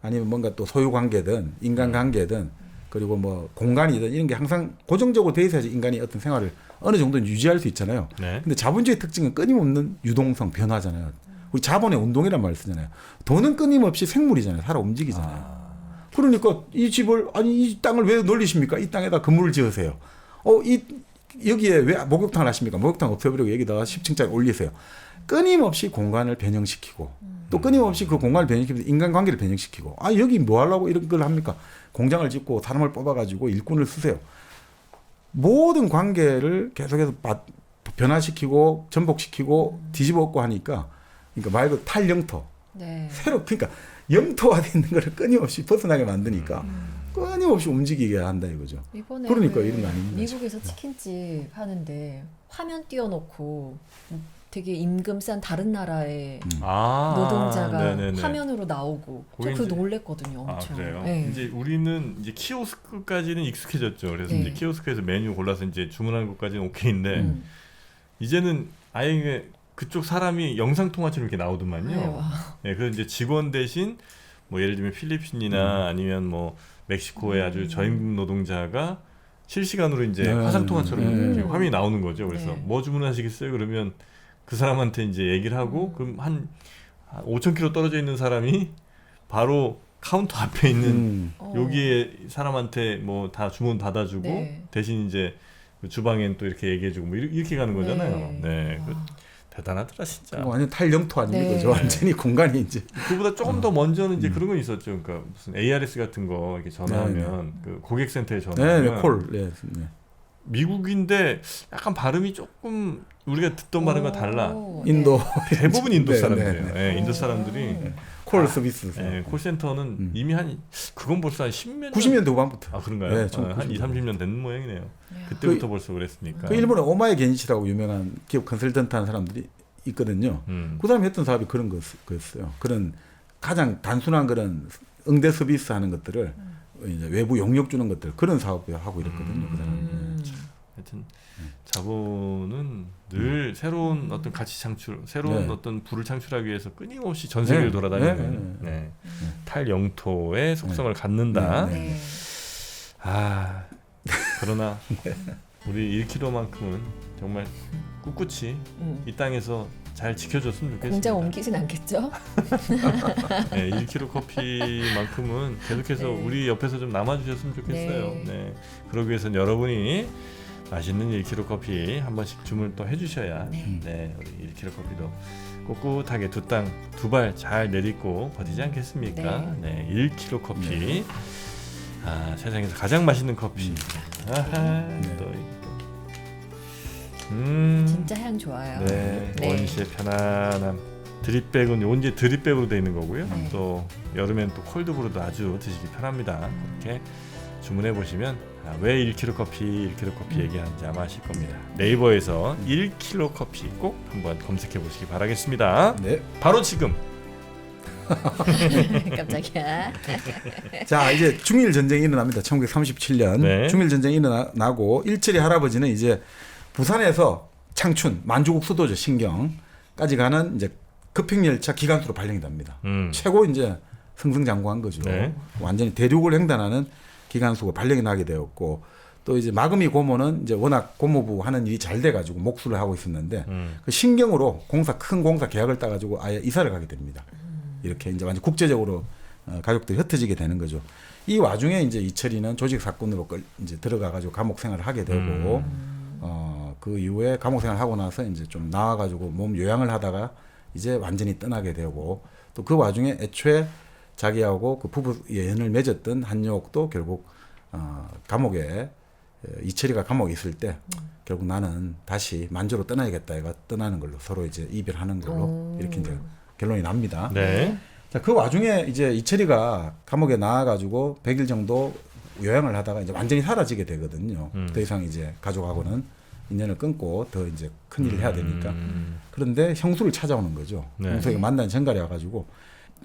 아니면 뭔가 또 소유 관계든 인간 관계든 그리고 뭐 공간이든 이런 게 항상 고정적으로 돼 있어야지 인간이 어떤 생활을 어느 정도는 유지할 수 있잖아요. 네. 근데 자본주의 특징은 끊임없는 유동성, 변화잖아요. 우리 자본의 운동이란 말을 쓰잖아요. 돈은 끊임없이 생물이잖아요. 살아 움직이잖아요. 그러니까 이 집을 아니 이 땅을 왜 놀리십니까? 이 땅에다 건물을 지으세요. 여기에 왜 목욕탕을 하십니까? 목욕탕 없애버리고 여기다가 10층짜리 올리세요. 끊임없이 공간을 변형시키고 또 끊임없이 그 공간을 변형시키면서 인간관계를 변형시키고 여기 뭐 하려고 이런 걸 합니까? 공장을 짓고 사람을 뽑아가지고 일꾼을 쓰세요. 모든 관계를 계속해서 변화시키고 전복시키고 뒤집어엎고 하니까 그러니까 말 그대로 탈영토. 네. 새로 그러니까 영토화되어 있는 거를 끊임없이 벗어나게 만드니까 끊임없이 움직이게 한다 이거죠. 이번에 그러니까 이런 거 아닙니까? 미국에서 치킨집 하는데 화면 띄워놓고 되게 임금 싼 다른 나라의 노동자가 네네네. 화면으로 나오고 저 거기 그거 이제- 놀랬거든요. 엄청. 그래요? 네. 이제 우리는 이제 키오스크까지는 익숙해졌죠. 그래서 네. 이제 키오스크에서 메뉴 골라서 이제 주문하는 것까지는 오케이인데 음. 이제는 아예 이게 그쪽 사람이 영상 통화처럼 이렇게 나오더만요. 아유, 네, 그래서 이제 직원 대신 뭐 예를 들면 필리핀이나 아니면 뭐 멕시코의 아주 저임금 노동자가 실시간으로 이제 네. 화상 통화처럼 네. 이렇게 화면이 나오는 거죠. 그래서 네. 뭐 주문하시겠어요? 그러면 그 사람한테 이제 얘기를 하고 그럼 한 5,000km 떨어져 있는 사람이 바로 카운터 앞에 있는 어. 여기에 사람한테 뭐 다 주문 받아주고 네. 대신 이제 그 주방엔 또 이렇게 얘기해주고 뭐 이렇게 가는 거잖아요. 네. 네, 그 대단하더라 진짜. 그거 완전 탈영토 아닙니까? 네. 저 완전히 공간이 이제 그보다 조금 더 먼저는 이제 그런 건 있었죠. 그러니까 무슨 ARS 같은 거 이렇게 전화하면 그 고객센터에 전화하면 콜. 네. 네. 미국인데 약간 발음이 조금 우리가 듣던 발음과 달라. 오, 인도 대부분 인도 네, 사람들이에요. 네, 네, 인도 오. 사람들이 콜 서비스. 네, 콜센터는 이미 한 그건 벌써 한 10몇 90년대 후반부터. 아 그런가요? 네, 한 2, 1990. 30년 된 모양이네요. 네. 그때부터 벌써 그랬으니까. 그 일본에 오마에 겐시라고 유명한 기업 컨설턴트 하는 사람들이 있거든요. 그 사람이 했던 사업이 그런 거였어요. 그런 가장 단순한 그런 응대 서비스 하는 것들을 이제 외부 용역 주는 것들 그런 사업을 하고 이랬거든요. 그 사람이. 하여튼 자본은 늘 새로운 어떤 가치 창출, 새로운 네. 어떤 부를 창출하기 위해서 끊임없이 전 세계를 네. 돌아다니는 네. 네. 탈영토의 속성을 갖는다. 네. 네. 아 그러나 우리 1km만큼은 정말 꿋꿋이 이 땅에서 잘 지켜줬으면 좋겠습니다. 공장 옮기진 않겠죠? 네, 1kg 커피만큼은 계속해서 네. 우리 옆에서 좀 남아주셨으면 좋겠어요. 네. 네. 그러기 위해서는 여러분이 맛있는 1kg 커피 한 번씩 주문을 또 해주셔야 네. 우리 1kg 커피도 꿋꿋하게 두 발 잘 내딛고 버티지 않겠습니까? 네, 1kg 커피. 아, 세상에서 가장 맛있는 커피. 아하, 또 이거. 진짜 향 좋아요. 네, 네. 원시의 편안함. 드립백은 온제 드립백으로 되어 있는 거고요. 네. 또 여름엔 또 콜드브루도 아주 드시기 편합니다. 그렇게 주문해 보시면 왜 1kg 커피, 1kg 커피 얘기하는지 아마 아실 겁니다. 네이버에서 1kg 커피 꼭 한번 검색해 보시기 바라겠습니다. 네. 바로 지금. 깜짝이야. 자, 이제 중일 전쟁이 일어납니다. 1937년 네. 중일 전쟁이 일어나고 일철이 할아버지는 이제 부산에서 창춘 만주국 수도죠 신경까지 가는 이제 급행열차 기관수로 발령이 됩니다. 최고 이제 승승장구한 거죠. 네. 완전히 대륙을 횡단하는 기관수가 발령이 나게 되었고 또 이제 마금이 고모는 이제 워낙 고모부 하는 일이 잘 돼가지고 목수를 하고 있었는데 그 신경으로 큰 공사 계약을 따가지고 아예 이사를 가게 됩니다. 이렇게 이제 완전 국제적으로 가족들이 흩어지게 되는 거죠. 이 와중에 이제 이철이는 조직 사건으로 이제 들어가가지고 감옥 생활을 하게 되고 그 이후에 감옥 생활을 하고 나서 이제 좀 나와가지고 몸 요양을 하다가 이제 완전히 떠나게 되고 또 그 와중에 애초에 자기하고 그 부부 연을 맺었던 한여옥도 결국 감옥에 이철이가 감옥에 있을 때 결국 나는 다시 만주로 떠나야겠다 이가 떠나는 걸로 서로 이제 이별하는 걸로 이렇게 이제 결론이 납니다. 네. 자, 그 와중에 이제 이철이가 감옥에 나와가지고 100일 정도 요양을 하다가 이제 완전히 사라지게 되거든요. 더 이상 이제 가족하고는 인연을 끊고 더 이제 큰 일을 해야 되니까. 그런데 형수를 찾아오는 거죠. 네. 형수에게 만난 전갈이 와가지고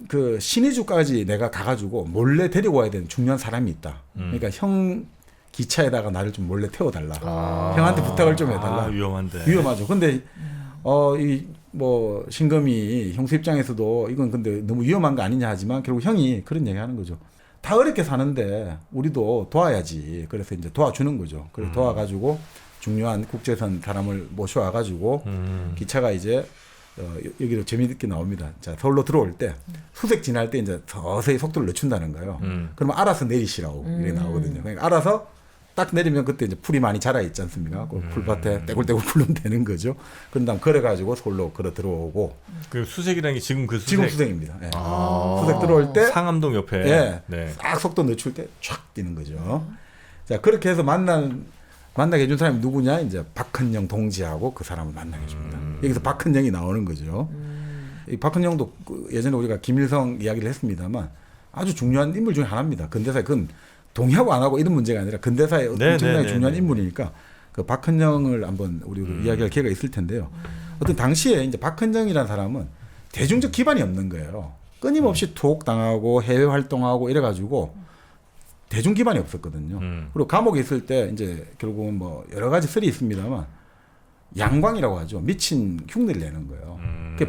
그 신의주까지 내가 가가지고 몰래 데리고 와야 되는 중요한 사람이 있다. 그러니까 형 기차에다가 나를 좀 몰래 태워달라. 형한테 부탁을 좀 해달라. 위험한데. 위험하죠. 근데 이 뭐 신검이 형수 입장에서도 이건 근데 너무 위험한 거 아니냐 하지만 결국 형이 그런 얘기 하는 거죠. 다 어렵게 사는데 우리도 도와야지. 그래서 이제 도와주는 거죠. 그래서 도와가지고 중요한 국제선 사람을 모셔와가지고 기차가 이제 여기로 재미있게 나옵니다. 자, 서울로 들어올 때 수색 지날 때 이제 서서히 속도를 늦춘다는 거예요. 그러면 알아서 내리시라고 이렇게 나오거든요. 그러니까 알아서 딱 내리면 그때 이제 풀이 많이 자라 있지 않습니까? 그 풀밭에 떼굴떼굴 풀면 되는 거죠. 그런 다음 걸어가지고 서울로 걸어 들어오고. 그 수색이라는 게 지금 그 수색. 지금 수색입니다. 예. 아. 수색 들어올 때 상암동 옆에. 예, 네. 싹 속도 늦출 때 촥 뛰는 거죠. 자 그렇게 해서 만나게 해준 사람이 누구냐? 이제 박헌영 동지하고 그 사람을 만나게 해줍니다. 여기서 박헌영이 나오는 거죠. 이 박헌영도 예전에 우리가 김일성 이야기를 했습니다만 아주 중요한 인물 중에 하나입니다. 근대사에 그건 동의하고 안 하고 이런 문제가 아니라 근대사에 엄청나게 중요한 인물이니까 그 박헌영을 한번 우리가 이야기할 기회가 있을 텐데요. 어떤 당시에 이제 박헌영이라는 사람은 대중적 기반이 없는 거예요. 끊임없이 투옥당하고 해외 활동하고 이래가지고 대중 기반이 없었거든요. 그리고 감옥에 있을 때 이제 결국은 뭐 여러 가지 썰이 있습니다만 양광이라고 하죠. 미친 흉내를 내는 거예요.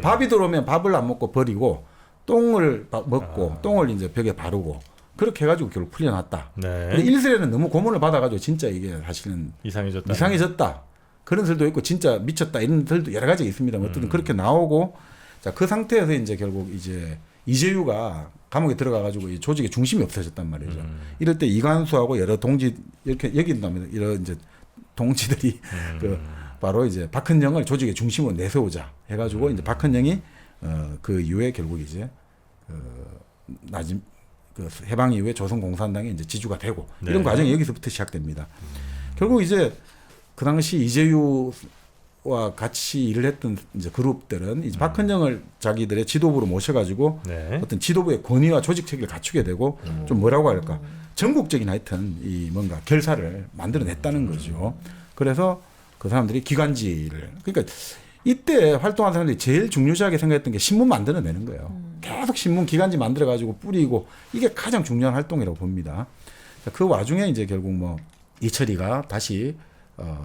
밥이 들어오면 밥을 안 먹고 버리고 똥을 먹고 똥을 이제 벽에 바르고 그렇게 해가지고 결국 풀려났다. 네. 근데 일설에는 너무 고문을 받아가지고 진짜 이게 사실은 이상해졌다. 그런 설도 있고 진짜 미쳤다 이런 설도 여러 가지가 있습니다. 어쨌든 그렇게 나오고 자 그 상태에서 이제 결국 이제 이재유가 감옥에 들어가가지고 이 조직의 중심이 없어졌단 말이죠. 이럴 때 이관수하고 여러 동지 이렇게 여긴답니다. 이런 이제 동지들이 그 바로 이제 박헌영을 조직의 중심으로 내세우자 해가지고 이제 박헌영이 그 이후에 결국 이제 그 해방 이후에 조선공산당의 이제 지주가 되고 네. 이런 과정이 여기서부터 시작됩니다. 결국 이제 그 당시 이재유와 같이 일을 했던 이제 그룹들은 이제 박헌영을 자기들의 지도부로 모셔가지고 네. 어떤 지도부의 권위와 조직 체계를 갖추게 되고 좀 뭐라고 할까 전국적인 하여튼 이 뭔가 결사를 만들어냈다는 거죠. 그래서 그 사람들이 기관지를 그러니까 이때 활동한 사람들이 제일 중요시하게 생각했던 게 신문 만들어내는 거예요. 계속 신문 기관지 만들어가지고 뿌리고 이게 가장 중요한 활동이라고 봅니다. 그 와중에 이제 결국 뭐 이철이가 다시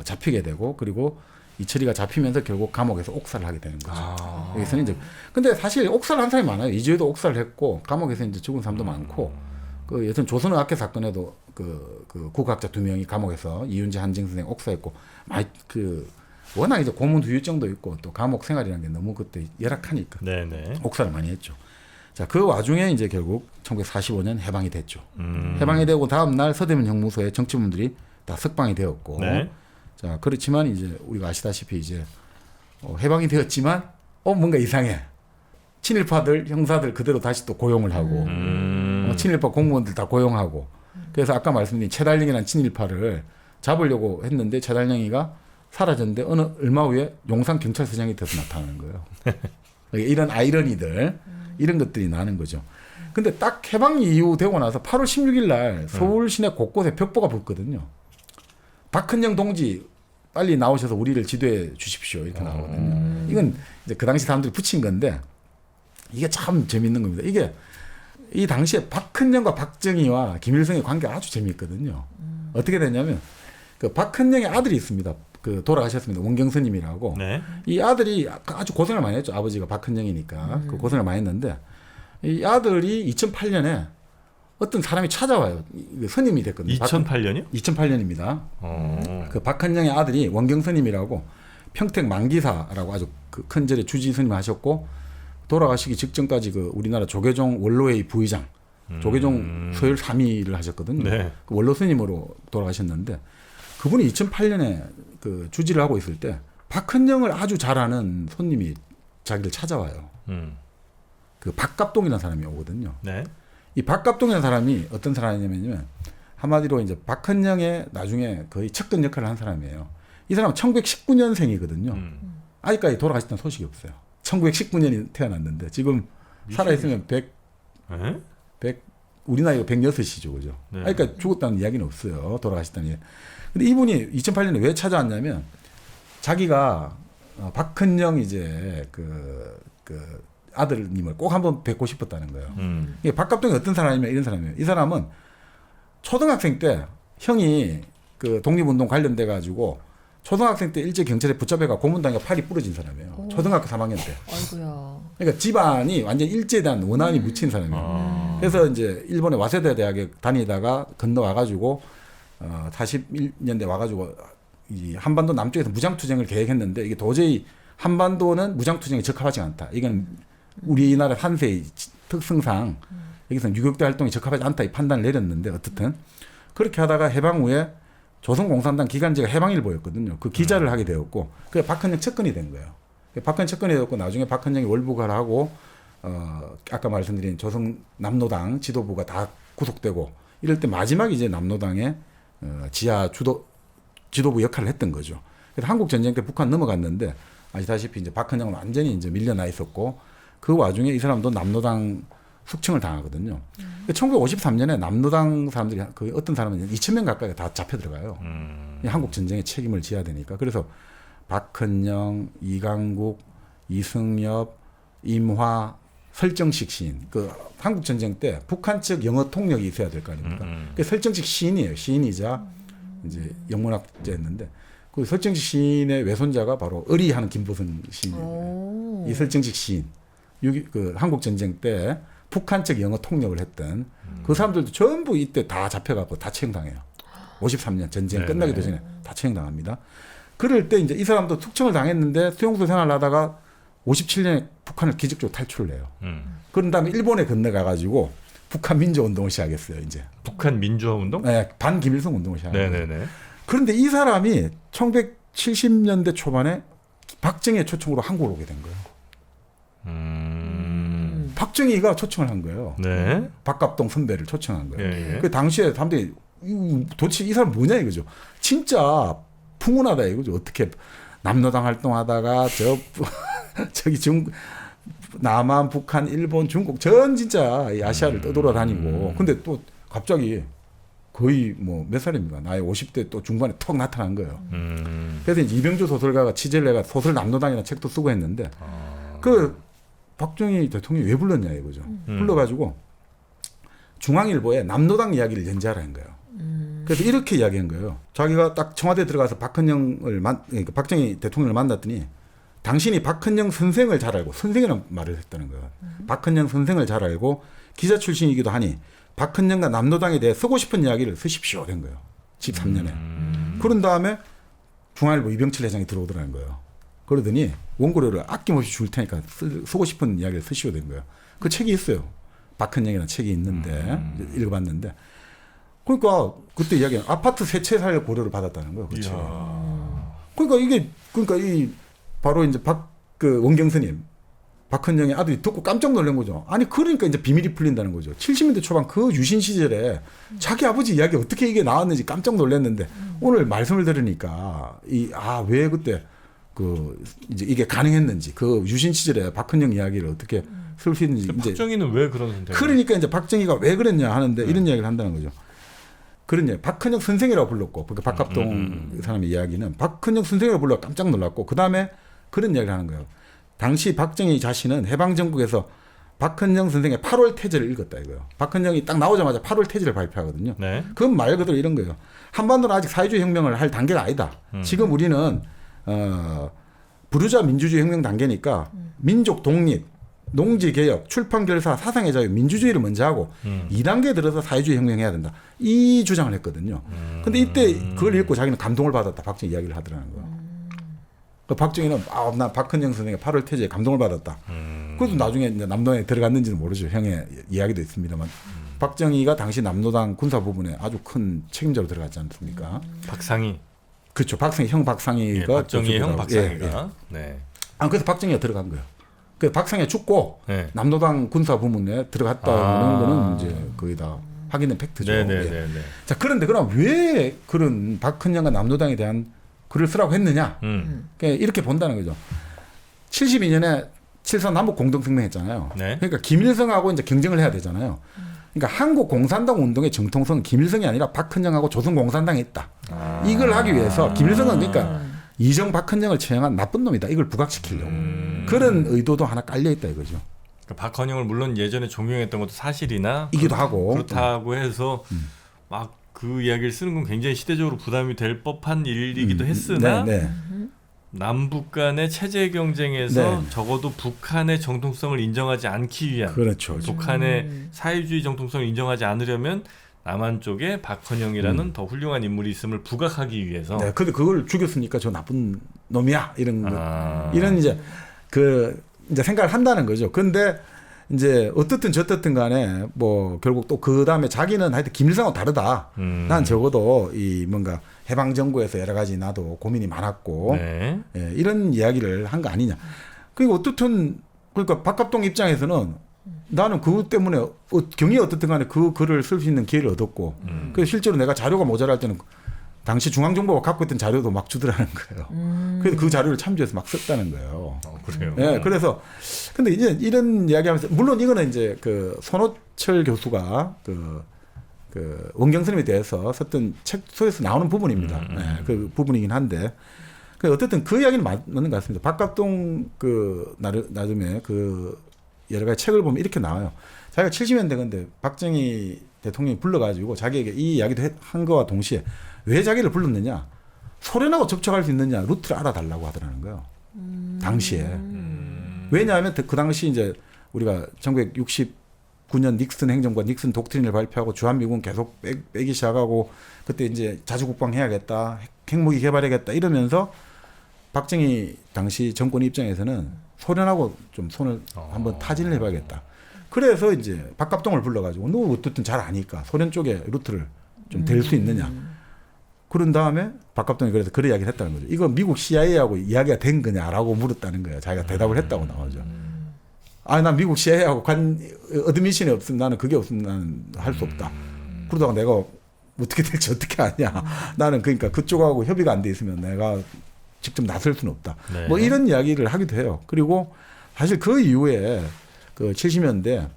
잡히게 되고 그리고 이철이가 잡히면서 결국 감옥에서 옥살을 하게 되는 거죠. 여기서는 이제 근데 사실 옥살을 한 사람이 많아요. 이재유도 옥살을 했고 감옥에서 이제 죽은 사람도 많고 그 예전 조선의학회 사건에도 그 국학자 2명이 감옥에서 이윤재 한증 선생 옥사했고 워낙 이제 고문 후유증도 있고 또 감옥 생활이라는 게 너무 그때 열악하니까 네네. 옥사를 많이 했죠. 자, 그 와중에 이제 결국 1945년 해방이 됐죠. 해방이 되고 다음 날 서대문 형무소에 정치범들이 다 석방이 되었고, 네. 자 그렇지만 이제 우리가 아시다시피 이제 해방이 되었지만 뭔가 이상해. 친일파들 형사들 그대로 다시 또 고용을 하고, 친일파 공무원들 다 고용하고. 그래서 아까 말씀드린 최달령이라는 친일파를 잡으려고 했는데 최달령이가 사라졌는데 얼마 후에 용산 경찰서장이 돼서 나타나는 거예요. 이런 아이러니들 이런 것들이 나는 거죠. 근데 딱 해방 이후 되고 나서 8월 16일 날 서울 시내 곳곳에 벽보가 붙거든요. 박헌영 동지 빨리 나오셔서 우리를 지도해 주십시오 이렇게 나오거든요. 이건 이제 그 당시 사람들이 붙인 건데 이게 참 재밌는 겁니다. 이게 이 당시에 박헌영과 박정희와 김일성의 관계가 아주 재미있거든요. 어떻게 됐냐면 그 박헌영의 아들이 있습니다. 그 돌아가셨습니다. 원경스님이라고. 네. 이 아들이 아주 고생을 많이 했죠. 아버지가 박헌영이니까 그 고생을 많이 했는데 이 아들이 2008년에 어떤 사람이 찾아와요. 스님이 됐거든요. 2008년이요? 2008년입니다. 그 박헌영의 아들이 원경스님이라고 평택 만기사라고 아주 그 큰 절의 주지 스님 하셨고 돌아가시기 직전까지 그 우리나라 조계종 원로회의 부의장, 조계종 서열 3위를 하셨거든요. 네. 그 원로 스님으로 돌아가셨는데 그분이 2008년에 그 주지를 하고 있을 때 박헌영을 아주 잘 아는 손님이 자기를 찾아와요. 그 박갑동이라는 사람이 오거든요. 네. 이 박갑동이라는 사람이 어떤 사람이냐면 한마디로 이제 박헌영의 나중에 거의 측근 역할을 한 사람이에요. 이 사람은 1919년생이거든요. 아직까지 돌아가셨다는 소식이 없어요. 1919년이 태어났는데 지금 살아있으면 100 우리 나이가 106이죠. 그죠? 네. 그러니까 죽었다는 이야기는 없어요. 돌아가셨다는. 근데 이분이 2008년에 왜 찾아왔냐면 자기가 박헌영 이제 그 아들님을 꼭 한번 뵙고 싶었다는 거예요. 이게 박갑동이 어떤 사람이면 이런 사람이에요. 이 사람은 초등학생 때 형이 그 독립운동 관련돼 가지고 초등학생 때 일제 경찰에 붙잡혀가 고문당해 팔이 부러진 사람이에요. 초등학교 3학년 때. 아이고야. 그러니까 집안이 완전 일제에 대한 원한이 묻힌 사람이에요. 그래서 이제 일본의 와세다 대학에 다니다가 건너와가지고 41년대 와가지고 이 한반도 남쪽에서 무장투쟁을 계획했는데 이게 도저히 한반도는 무장투쟁에 적합하지 않다. 이건 우리나라 한세의 특성상 여기서는 유격대 활동에 적합하지 않다 이 판단을 내렸는데 어떻든 그렇게 하다가 해방 후에 조선공산당 기간지가 해방일보였거든요. 그 기자를 하게 되었고 그게 박헌영 측근이 된 거예요. 박헌영 측근이 되었고 나중에 박헌영이 월북을 하고 아까 말씀드린 조선 남노당 지도부가 다 구속되고 이럴 때 마지막 이제 남노당의 지하 지도부 역할을 했던 거죠. 그래서 한국 전쟁 때 북한 넘어갔는데 아시다시피 이제 박헌영은 완전히 이제 밀려나 있었고 그 와중에 이 사람도 남노당 숙청을 당하거든요. 1953년에 남노당 사람들이 거의 어떤 사람은 2,000명 가까이 다 잡혀 들어가요. 한국 전쟁에 책임을 져야 되니까. 그래서 박헌영, 이강국, 이승엽, 임화, 설정식 시인. 그 한국 전쟁 때 북한 측 영어 통역이 있어야 될 거 아닙니까? 그 설정식 시인이에요. 시인이자 이제 영문학자였는데 그 설정식 시인의 외손자가 바로 의리하는 김보선 시인이에요. 이 설정식 시인. 그 한국 전쟁 때 북한 측 영어 통역을 했던 그 사람들도 전부 이때 다 잡혀가고 다 채용당해요. 53년 전쟁 끝나기도 전에 다 채용당합니다. 그럴 때 이제 이 사람도 숙청을 당했는데 수용소 생활을 하다가 57년에 북한을 기적적으로 탈출을 해요. 그런 다음에 일본에 건너가가지고 북한 민주화운동을 시작했어요. 이제 북한 민주화운동? 네, 반김일성 운동을 시작했어요. 네네네. 그런데 이 사람이 1970년대 초반에 박정희의 초청으로 한국으로 오게 된 거예요. 박정희가 초청을 한 거예요. 네. 박갑동 선배를 초청한 거예요. 예, 예. 그 당시에 사람들이 도대체 이 사람 뭐냐 이거죠. 진짜 풍운하다 이거죠. 어떻게 남노당 활동하다가 저기 남한, 북한, 일본, 중국 전 진짜 이 아시아를 떠돌아다니고 근데 또 갑자기 거의 뭐 몇 살입니까? 나이 50대 또 중반에 턱 나타난 거예요. 그래서 이제 이병주 소설가가 취재를 해가 소설 남노당이라는 책도 쓰고 했는데 그 박정희 대통령이 왜 불렀냐 이거죠. 불러가지고 중앙일보에 남노당 이야기를 연재하라는 거예요. 그래서 이렇게 이야기한 거예요. 자기가 딱 청와대 들어가서 그러니까 박정희 대통령을 만났더니 당신이 박헌영 선생을 잘 알고 선생이라는 말을 했다는 거예요. 박헌영 선생을 잘 알고 기자 출신이기도 하니 박헌영과 남노당에 대해 쓰고 싶은 이야기를 쓰십시오 된 거예요. 13년에. 그런 다음에 중앙일보 이병철 회장이 들어오더라는 거예요. 그러더니 원고료를 아낌없이 줄 테니까 쓰고 싶은 이야기를 쓰시오 된 거예요. 그 책이 있어요. 박헌영이라는 책이 있는데 읽어봤는데 그러니까 그때 이야기는 아파트 세 채 살 고려를 받았다는 거예요. 그 책에. 그러니까 이 바로 이제 그 원경스님 박헌영의 아들이 듣고 깜짝 놀란 거죠. 아니 그러니까 이제 비밀이 풀린다는 거죠. 70년대 초반 그 유신 시절에 자기 아버지 이야기 어떻게 이게 나왔는지 깜짝 놀랐는데 오늘 말씀을 들으니까 왜 그때 그 이제 이게 가능했는지 그 유신 시절에 박헌영 이야기를 어떻게 쓸 수 있는지 이제 박정희는 왜 그런 선택을? 그러니까 이제 박정희가 왜 그랬냐 하는데 이런 이야기를 한다는 거죠. 그러냐 박헌영 선생이라고 불렀고 그러니까 박갑동 사람의 이야기는 박헌영 선생이라고 불러 깜짝 놀랐고 그 다음에 그런 이야기를 하는 거예요. 당시 박정희 자신은 해방정국에서 박헌영 선생의 8월 태제를 읽었다 이거예요. 박헌영이 딱 나오자마자 8월 태제를 발표하거든요. 네. 그건 말 그대로 이런 거예요. 한반도는 아직 사회주의 혁명을 할 단계가 아니다. 지금 우리는 부르주아 민주주의 혁명 단계니까 민족 독립, 농지 개혁, 출판 결사, 사상의 자유, 민주주의를 먼저 하고 2단계 들어서 사회주의 혁명해야 된다. 이 주장을 했거든요. 근데 이때 그걸 읽고 자기는 감동을 받았다. 박정희 이야기를 하더라는 거예요. 그 박정희는 나 박헌영 선생의 8월 태제에 감동을 받았다. 그것도 나중에 이제 남노당에 들어갔는지는 모르죠. 형의 이야기도 있습니다만 박정희가 당시 남노당 군사 부분에 아주 큰 책임자로 들어갔지 않습니까? 박상희. 그렇죠. 형 박상희가 예, 박정희 형 박상희가. 예. 네. 그래서 박정희가 들어간 거예요. 그래서 박상희가 죽고 네. 남노당 군사 부문에 들어갔다는 거는 이제 거의 다 확인된 팩트죠. 네네네. 예. 자 그런데 그럼 왜 그런 박헌영과 남노당에 대한 글을 쓰라고 했느냐? 그러니까 이렇게 본다는 거죠. 72년에 7.4 남북 공동성명했잖아요. 네. 그러니까 김일성하고 이제 경쟁을 해야 되잖아요. 그러니까 한국 공산당 운동의 정통성은 김일성이 아니라 박헌영하고 조선공산당에 있다. 이걸 하기 위해서 김일성은 그러니까 이정 박헌영을 처형한 나쁜 놈이다. 이걸 부각시키려고. 그런 의도도 하나 깔려 있다 이거죠. 그러니까 박헌영을 물론 예전에 존경했던 것도 사실이나 이기도 하고 그렇다고 해서 막 그 이야기를 쓰는 건 굉장히 시대적으로 부담이 될 법한 일이기도 했으나 네. 남북 간의 체제 경쟁에서 네. 적어도 북한의 정통성을 인정하지 않기 위한 그렇죠. 북한의 사회주의 정통성을 인정하지 않으려면 남한 쪽에 박헌영이라는 더 훌륭한 인물이 있음을 부각하기 위해서 네, 근데 그걸 죽였으니까 저 나쁜 놈이야 이런 거. 이런 이제 그 이제 생각을 한다는 거죠. 근데 이제 어떻든 저떻든 간에 뭐 결국 또 그 다음에 자기는 하여튼 김일성하고 다르다. 난 적어도 이 뭔가 해방 정부에서 여러 가지 나도 고민이 많았고 네. 예, 이런 이야기를 한 거 아니냐. 그리고 어떻든 그러니까 박갑동 입장에서는 나는 그것 때문에 경위 어떻든 간에 그 글을 쓸 수 있는 기회를 얻었고 그래서 실제로 내가 자료가 모자랄 때는 당시 중앙정보가 갖고 있던 자료도 막 주더라는 거예요. 그래서 그 자료를 참조해서 막 썼다는 거예요. 그래요. 예, 그래서 근데 이제 이런 이야기하면서 물론 이거는 이제 그 손호철 교수가 그 원경스님에 대해서 썼던 책 속에서 나오는 부분입니다. 예, 그 부분이긴 한데 그 어쨌든 그 이야기는 맞는 것 같습니다. 박갑동 그 나름의 그 여러 가지 책을 보면 이렇게 나와요. 자기가 70년대 근데 박정희 대통령이 불러가지고 자기에게 이 이야기도 한 거와 동시에 왜 자기를 불렀느냐? 소련하고 접촉할 수 있느냐 루트를 알아달라고 하더라는 거예요. 당시에. 왜냐하면 그 당시 이제 우리가 1969년 닉슨 행정과 닉슨 독트린을 발표하고 주한미군 계속 빼기 시작하고 그때 이제 자주국방 해야겠다, 핵무기 개발해야겠다 이러면서 박정희 당시 정권 입장에서는 소련하고 좀 손을 한번 타진을 해봐야겠다. 그래서 이제 박갑동을 불러가지고 너 어떻든 잘 아니까 소련 쪽에 루트를 좀 댈 수 있느냐. 그런 다음에 박갑동이 그래서 그런 이야기를 했다는 거죠. 이거 미국 CIA하고 이야기가 된 거냐라고 물었다는 거예요. 자기가 대답을 했다고 나오죠. 아, 난 미국 CIA하고 어드미션이 없으면 나는 그게 없으면 나는 할 수 없다. 그러다가 내가 어떻게 될지 어떻게 아냐. 나는 그러니까 그쪽하고 협의가 안 돼 있으면 내가 직접 나설 수는 없다. 네. 뭐 이런 이야기를 하기도 해요. 그리고 사실 그 이후에 그 70년대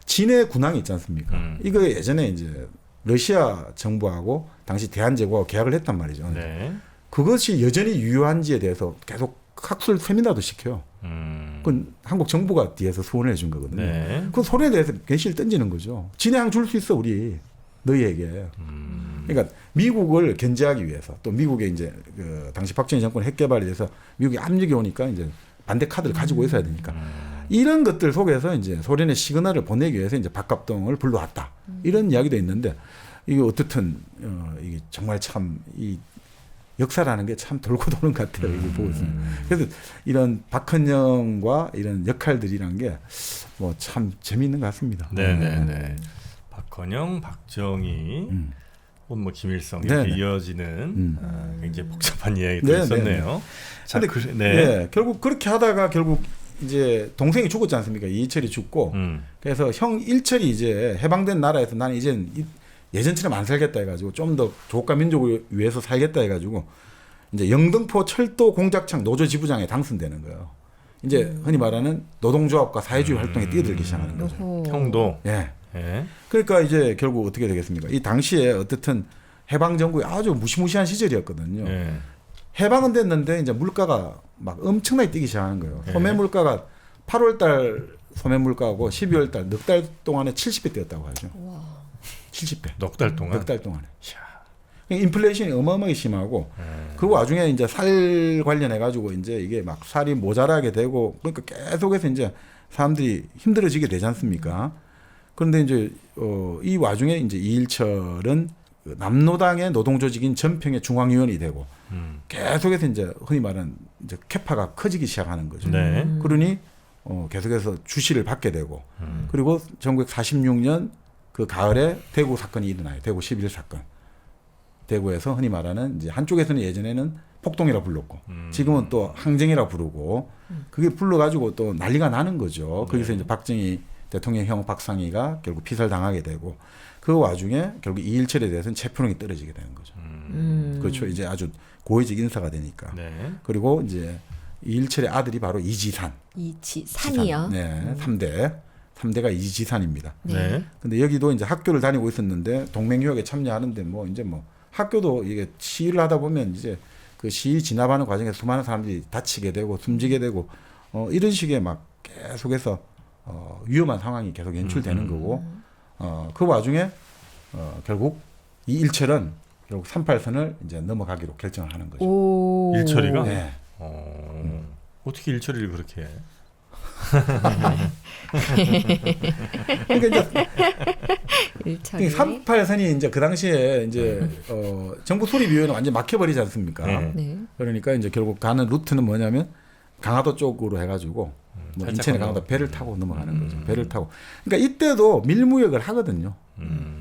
진해 군항이 있지 않습니까? 이거 예전에 이제 러시아 정부하고 당시 대한제국하고 계약을 했단 말이죠. 네. 그것이 여전히 유효한지에 대해서 계속 학술 세미나도 시켜요. 그건 한국 정부가 뒤에서 후원을 해준 거거든요. 네. 그 소련에 대해서 계시를 던지는 거죠. 진해항 줄 수 있어 우리 너희에게. 그러니까 미국을 견제하기 위해서 또 미국의 이제 그 당시 박정희 정권 핵 개발에 대해서 미국이 압력이 오니까 이제 반대 카드를 가지고 있어야 되니까 이런 것들 속에서 이제 소련의 시그널을 보내기 위해서 이제 박갑동을 불러왔다 이런 이야기도 있는데 이게 어떻든 이게 정말 참 이 역사라는 게 참 돌고 도는 것 같아요. 이거 보고 있으면. 그래서 이런 박헌영과 이런 역할들이란 게 뭐 참 재미있는 것 같습니다. 네네네. 박헌영, 박정희, 혹은 뭐 김일성 이렇게 네네. 이어지는 굉장히 복잡한 이야기도 네네네. 있었네요. 자, 근데 네. 네, 결국 그렇게 하다가 결국 이제 동생이 죽었지 않습니까? 이철이 죽고 그래서 형 일철이 이제 해방된 나라에서 나는 이제 예전처럼 안 살겠다 해가지고 좀 더 조국과 민족을 위해서 살겠다 해가지고 이제 영등포 철도 공작청 노조 지부장에 당선되는 거예요. 이제 흔히 말하는 노동조합과 사회주의 활동에 뛰어들기 시작하는 거죠. 형도. 예. 예. 그러니까 이제 결국 어떻게 되겠습니까? 이 당시에 어쨌든 해방 정국이 아주 무시무시한 시절이었거든요. 예. 해방은 됐는데 이제 물가가 막 엄청나게 뛰기 시작하는 거예요. 예. 소매 물가가 8월달 소매 물가하고 12월달 넉 달 동안에 70배 뛰었다고 하죠. 와. 70배. 넉 달 동안. 넉 달 동안에. 인플레이션이 어마어마하게 심하고 그 와중에 이제 살 관련해 가지고 이제 이게 막 살이 모자라게 되고 그러니까 계속해서 이제 사람들이 힘들어지게 되지 않습니까? 그런데 이제 이 와중에 이제 이일철은 그 남노당의 노동조직인 전평의 중앙위원이 되고 계속해서 이제 흔히 말하는 이제 캐파가 커지기 시작하는 거죠. 네. 그러니 계속해서 주시를 받게 되고 그리고 1946년 그 가을에 대구 사건이 일어나요. 대구 11 사건. 대구에서 흔히 말하는 이제 한쪽에서는 예전에는 폭동이라 불렀고 지금은 또 항쟁이라 부르고 그게 불러가지고 또 난리가 나는 거죠. 거기서 이제 박정희 대통령형 박상희가 결국 피살당하게 되고 그 와중에 결국 이일철에 대해서는 체포능이 떨어지게 되는 거죠. 그렇죠. 이제 아주 고위직 인사가 되니까. 네. 그리고 이제 이일철의 아들이 바로 이지산. 이지산이요. 네, 3대가 이지산입니다. 네. 근데 여기도 이제 학교를 다니고 있었는데 동맹유학에 참여하는데 뭐 이제 뭐 학교도 이게 시위를 하다 보면 이제 그 시위 진압하는 과정에서 수많은 사람들이 다치게 되고 숨지게 되고 이런 식의 막 계속해서 위험한 상황이 계속 연출되는 거고 그 와중에 결국 이일철은 결국 38선을 이제 넘어가기로 결정을 하는 거죠. 오. 일철이가? 네. 어떻게 일처리를 그렇게 해? 그러니까 일철이. 이제 38선이 이제 그 당시에 이제 정부 수립위원회는 완전 막혀버리지 않습니까? 네. 네. 그러니까 이제 결국 가는 루트는 뭐냐면 강화도 쪽으로 해가지고 뭐 살짝 인천에 건너. 가다 배를 타고 넘어가는 거죠. 배를 타고. 그러니까 이때도 밀무역을 하거든요.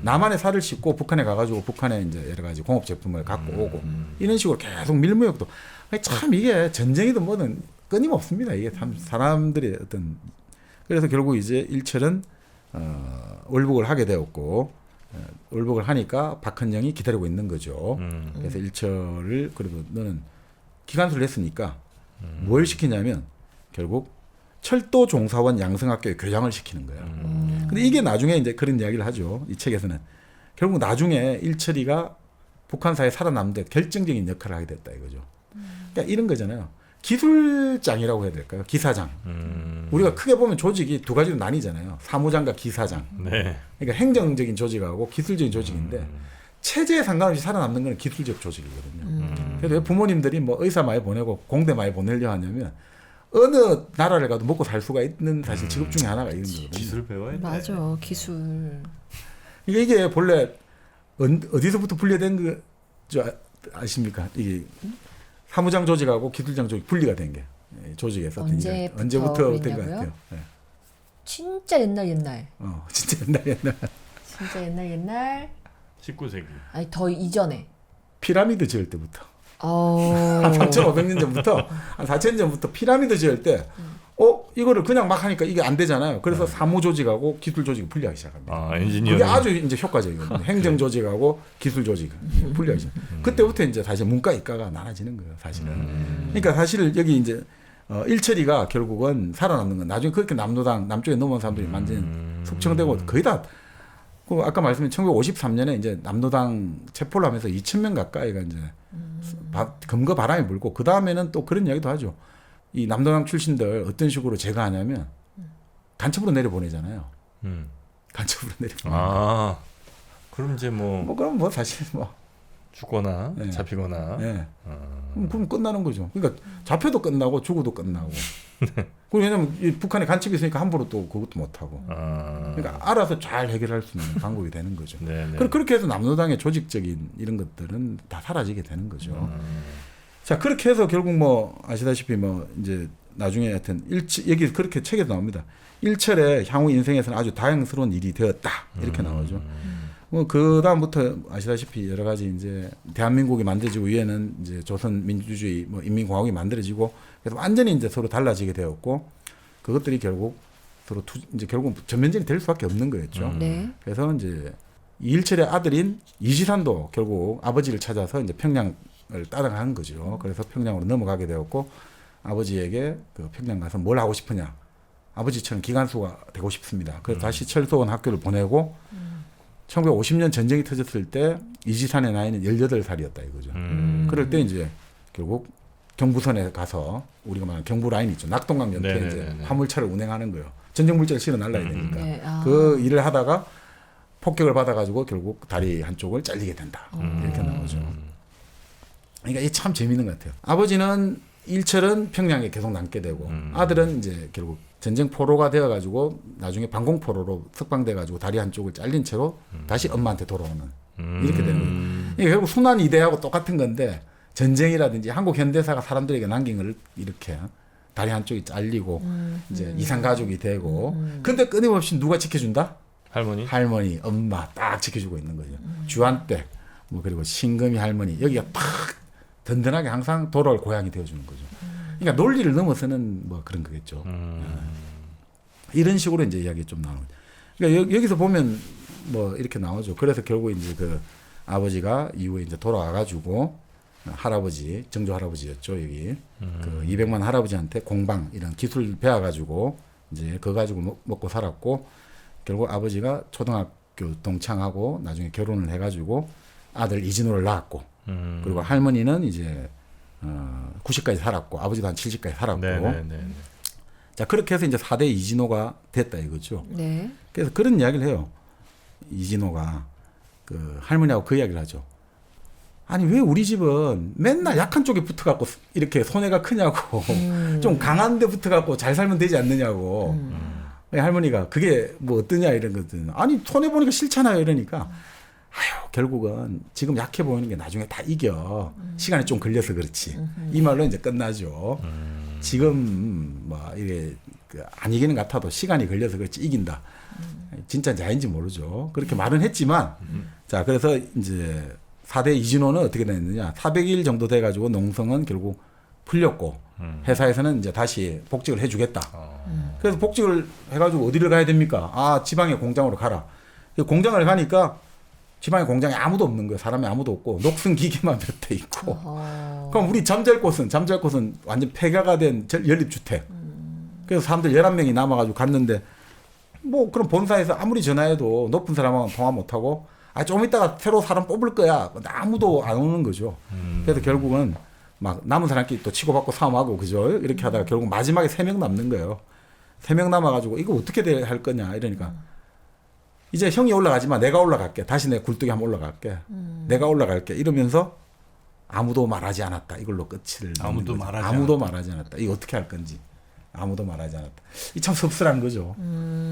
남한에 살을 싣고 북한에 가가지고 북한에 이제 여러 가지 공업 제품을 갖고 오고 이런 식으로 계속 밀무역도 참 이게 전쟁이든 뭐든 끊임없습니다. 이게 참 사람들이 어떤 그래서 결국 이제 일철은 월북을 하게 되었고 월북을 하니까 박헌영이 기다리고 있는 거죠. 그래서 일철을 그래도 너는 기관수를 했으니까 뭘 시키냐면 결국 철도 종사원 양성학교에 교장을 시키는 거예요. 근데 이게 나중에 이제 그런 이야기를 하죠. 이 책에서는 결국 나중에 일철이가 북한사에 살아남는데 결정적인 역할을 하게 됐다 이거죠. 그러니까 이런 거잖아요. 기술장이라고 해야 될까요? 기사장. 우리가 크게 보면 조직이 두 가지로 나뉘잖아요. 사무장과 기사장. 네. 그러니까 행정적인 조직하고 기술적인 조직인데 체제에 상관없이 살아남는 건 기술적 조직이거든요. 그래서 왜 부모님들이 뭐 의사 많이 보내고 공대 많이 보내려 하냐면 어느 나라를 가도 먹고 살 수가 있는 사실 직업 중에 하나가 이런 거거든요. 기술 배워야 돼. 맞아, 기술. 그러니까 이게 본래 어디서부터 분리된 거 아십니까? 이게 사무장 조직하고 기술장 조직 분리가 된 게 조직에서 언제부터 된 것 같아요. 네. 진짜 옛날. 진짜 옛날. 진짜 옛날. 19세기. 아니 더 이전에. 피라미드 지을 때부터. 어. 한 3,500년 전부터 한 4,000년 전부터 피라미드 지을 때 이거를 그냥 막 하니까 이게 안 되잖아요. 그래서 사무 조직하고 기술 조직이 분리하기 시작합니다. 아, 엔지니어. 그게 아주 이제 효과적이거든요. 행정 조직하고 기술 조직 분리하기 시작. 그때부터 이제 사실 문과 이과가 나눠지는 거예요, 사실은. 그러니까 사실 여기 이제 일철이가 결국은 살아남는 건 나중에 그렇게 남노당 남쪽에 넘어온 사람들이 만든 숙청되고 거의 다 그 아까 말씀드린 1953년에 이제 남노당 체포를 하면서 2,000명 가까이가 이제 검거 바람이 불고 그 다음에는 또 그런 이야기도 하죠. 이 남노당 출신들 어떤 식으로 제거하냐면 간첩으로 내려보내잖아요. 간첩으로 내려보내. 아, 그럼 이제 뭐 그럼 뭐 사실 뭐 죽거나 네. 잡히거나. 네. 그럼 끝나는 거죠. 그러니까 잡혀도 끝나고 죽어도 끝나고. 그리고 왜냐면 이 북한에 간첩이 있으니까 함부로 또 그것도 못 하고. 그러니까 알아서 잘 해결할 수 있는 방법이 되는 거죠. 네네. 그렇게 해서 남노당의 조직적인 이런 것들은 다 사라지게 되는 거죠. 자, 그렇게 해서 결국 뭐 아시다시피 뭐 이제 나중에 하여튼 여기 그렇게 책에도 나옵니다. 일철의 향후 인생에서는 아주 다양스러운 일이 되었다. 이렇게 나오죠. 뭐 그 다음부터 아시다시피 여러 가지 이제 대한민국이 만들어지고 위에는 이제 조선 민주주의 뭐 인민공화국이 만들어지고 그래서 완전히 이제 서로 달라지게 되었고 그것들이 결국 서로 이제 결국 전면전이 될 수밖에 없는 거였죠. 네. 그래서 이제 이일철의 아들인 이시산도 결국 아버지를 찾아서 이제 평양을 따라간 거죠. 그래서 평양으로 넘어가게 되었고 아버지에게 그 평양 가서 뭘 하고 싶으냐. 아버지처럼 기관수가 되고 싶습니다. 그래서 다시 철도원 학교를 보내고 1950년 전쟁이 터졌을 때 이지산의 나이는 18살이었다 이거죠. 그럴 때 이제 결국 경부선에 가서 우리가 말하는 경부 라인 있죠. 낙동강 연태에 이제 화물차를 운행하는 거예요. 전쟁 물자를 실어 날라야 되니까. 네. 그 일을 하다가 폭격을 받아가지고 결국 다리 한쪽을 잘리게 된다. 이렇게 나오죠. 그러니까 이게 참 재밌는 것 같아요. 아버지는 일철은 평양에 계속 남게 되고 아들은 이제 결국 전쟁 포로가 되어가지고 나중에 방공포로로 석방돼가지고 다리 한쪽을 잘린 채로 다시 엄마한테 돌아오는 이렇게 되는 거예요. 이게 결국 순환 이대하고 똑같은 건데 전쟁이라든지 한국 현대사가 사람들에게 남긴 걸 이렇게 다리 한쪽이 잘리고 이제 이산 가족이 되고 근데 끊임없이 누가 지켜준다? 할머니, 엄마 딱 지켜주고 있는 거죠. 주한댁 뭐 그리고 신금이 할머니 여기가 딱 든든하게 항상 돌아올 고향이 되어주는 거죠. 그러니까 논리를 넘어서는 뭐 그런 거겠죠. 이런 식으로 이제 이야기 좀 나오는. 그러니까 여기서 보면 뭐 이렇게 나오죠. 그래서 결국 이제 그 아버지가 이후에 이제 돌아와가지고 할아버지 정조 할아버지였죠 여기 그 200만 할아버지한테 공방 이런 기술 배워가지고 이제 그거 가지고 먹고 살았고 결국 아버지가 초등학교 동창하고 나중에 결혼을 해가지고 아들 이진호를 낳았고 그리고 할머니는 이제 90까지 살았고 아버지도 한 70까지 살았고 자 그렇게 해서 이제 4대 이진호가 됐다 이거죠. 네. 그래서 그런 이야기를 해요. 이진호가 그 할머니하고 그 이야기를 하죠. 아니 왜 우리 집은 맨날 약한 쪽에 붙어갖고 이렇게 손해가 크냐고 좀 강한 데 붙어갖고 잘 살면 되지 않느냐고 할머니가 그게 뭐 어떠냐 이런 거든 아니 손해 보니까 싫잖아요 이러니까 아유 결국은 지금 약해 보이는 게 나중에 다 이겨 시간이 좀 걸려서 그렇지 이 말로 이제 끝나죠. 지금 뭐 이게 안 이기는 것 같아도 시간이 걸려서 그렇지 이긴다. 진짜인지 아닌지 모르죠. 그렇게 말은 했지만 자 그래서 이제 4대 이진호는 어떻게 됐느냐. 400일 정도 돼가지고 농성은 결국 풀렸고 회사에서는 이제 다시 복직을 해주겠다. 그래서 복직을 해가지고 어디를 가야 됩니까? 아 지방의 공장으로 가라. 공장을 가니까 지방의 공장에 아무도 없는 거예요. 사람이 아무도 없고 녹슨 기계만 몇 대 있고. 그럼 우리 잠잘 곳은 완전 폐가가 된 연립주택. 그래서 사람들 11명이 남아가지고 갔는데 뭐 그럼 본사에서 아무리 전화해도 높은 사람하고는 통화 못하고 좀 이따가 새로 사람 뽑을 거야. 아무도 안 오는 거죠. 그래서 결국은 막 남은 사람끼리 또 치고받고 싸움하고 그죠. 이렇게 하다가 결국 마지막에 3명 남는 거예요. 3명 남아가지고 이거 어떻게 할 거냐 이러니까 이제 형이 올라가지만 내가 올라갈게. 다시 내 굴뚝에 한번 올라갈게. 내가 올라갈게. 이러면서 아무도 말하지 않았다. 이걸로 끝을 아무도 말하지 않았다. 이거 어떻게 할 건지 아무도 말하지 않았다. 이 참 씁쓸한 거죠.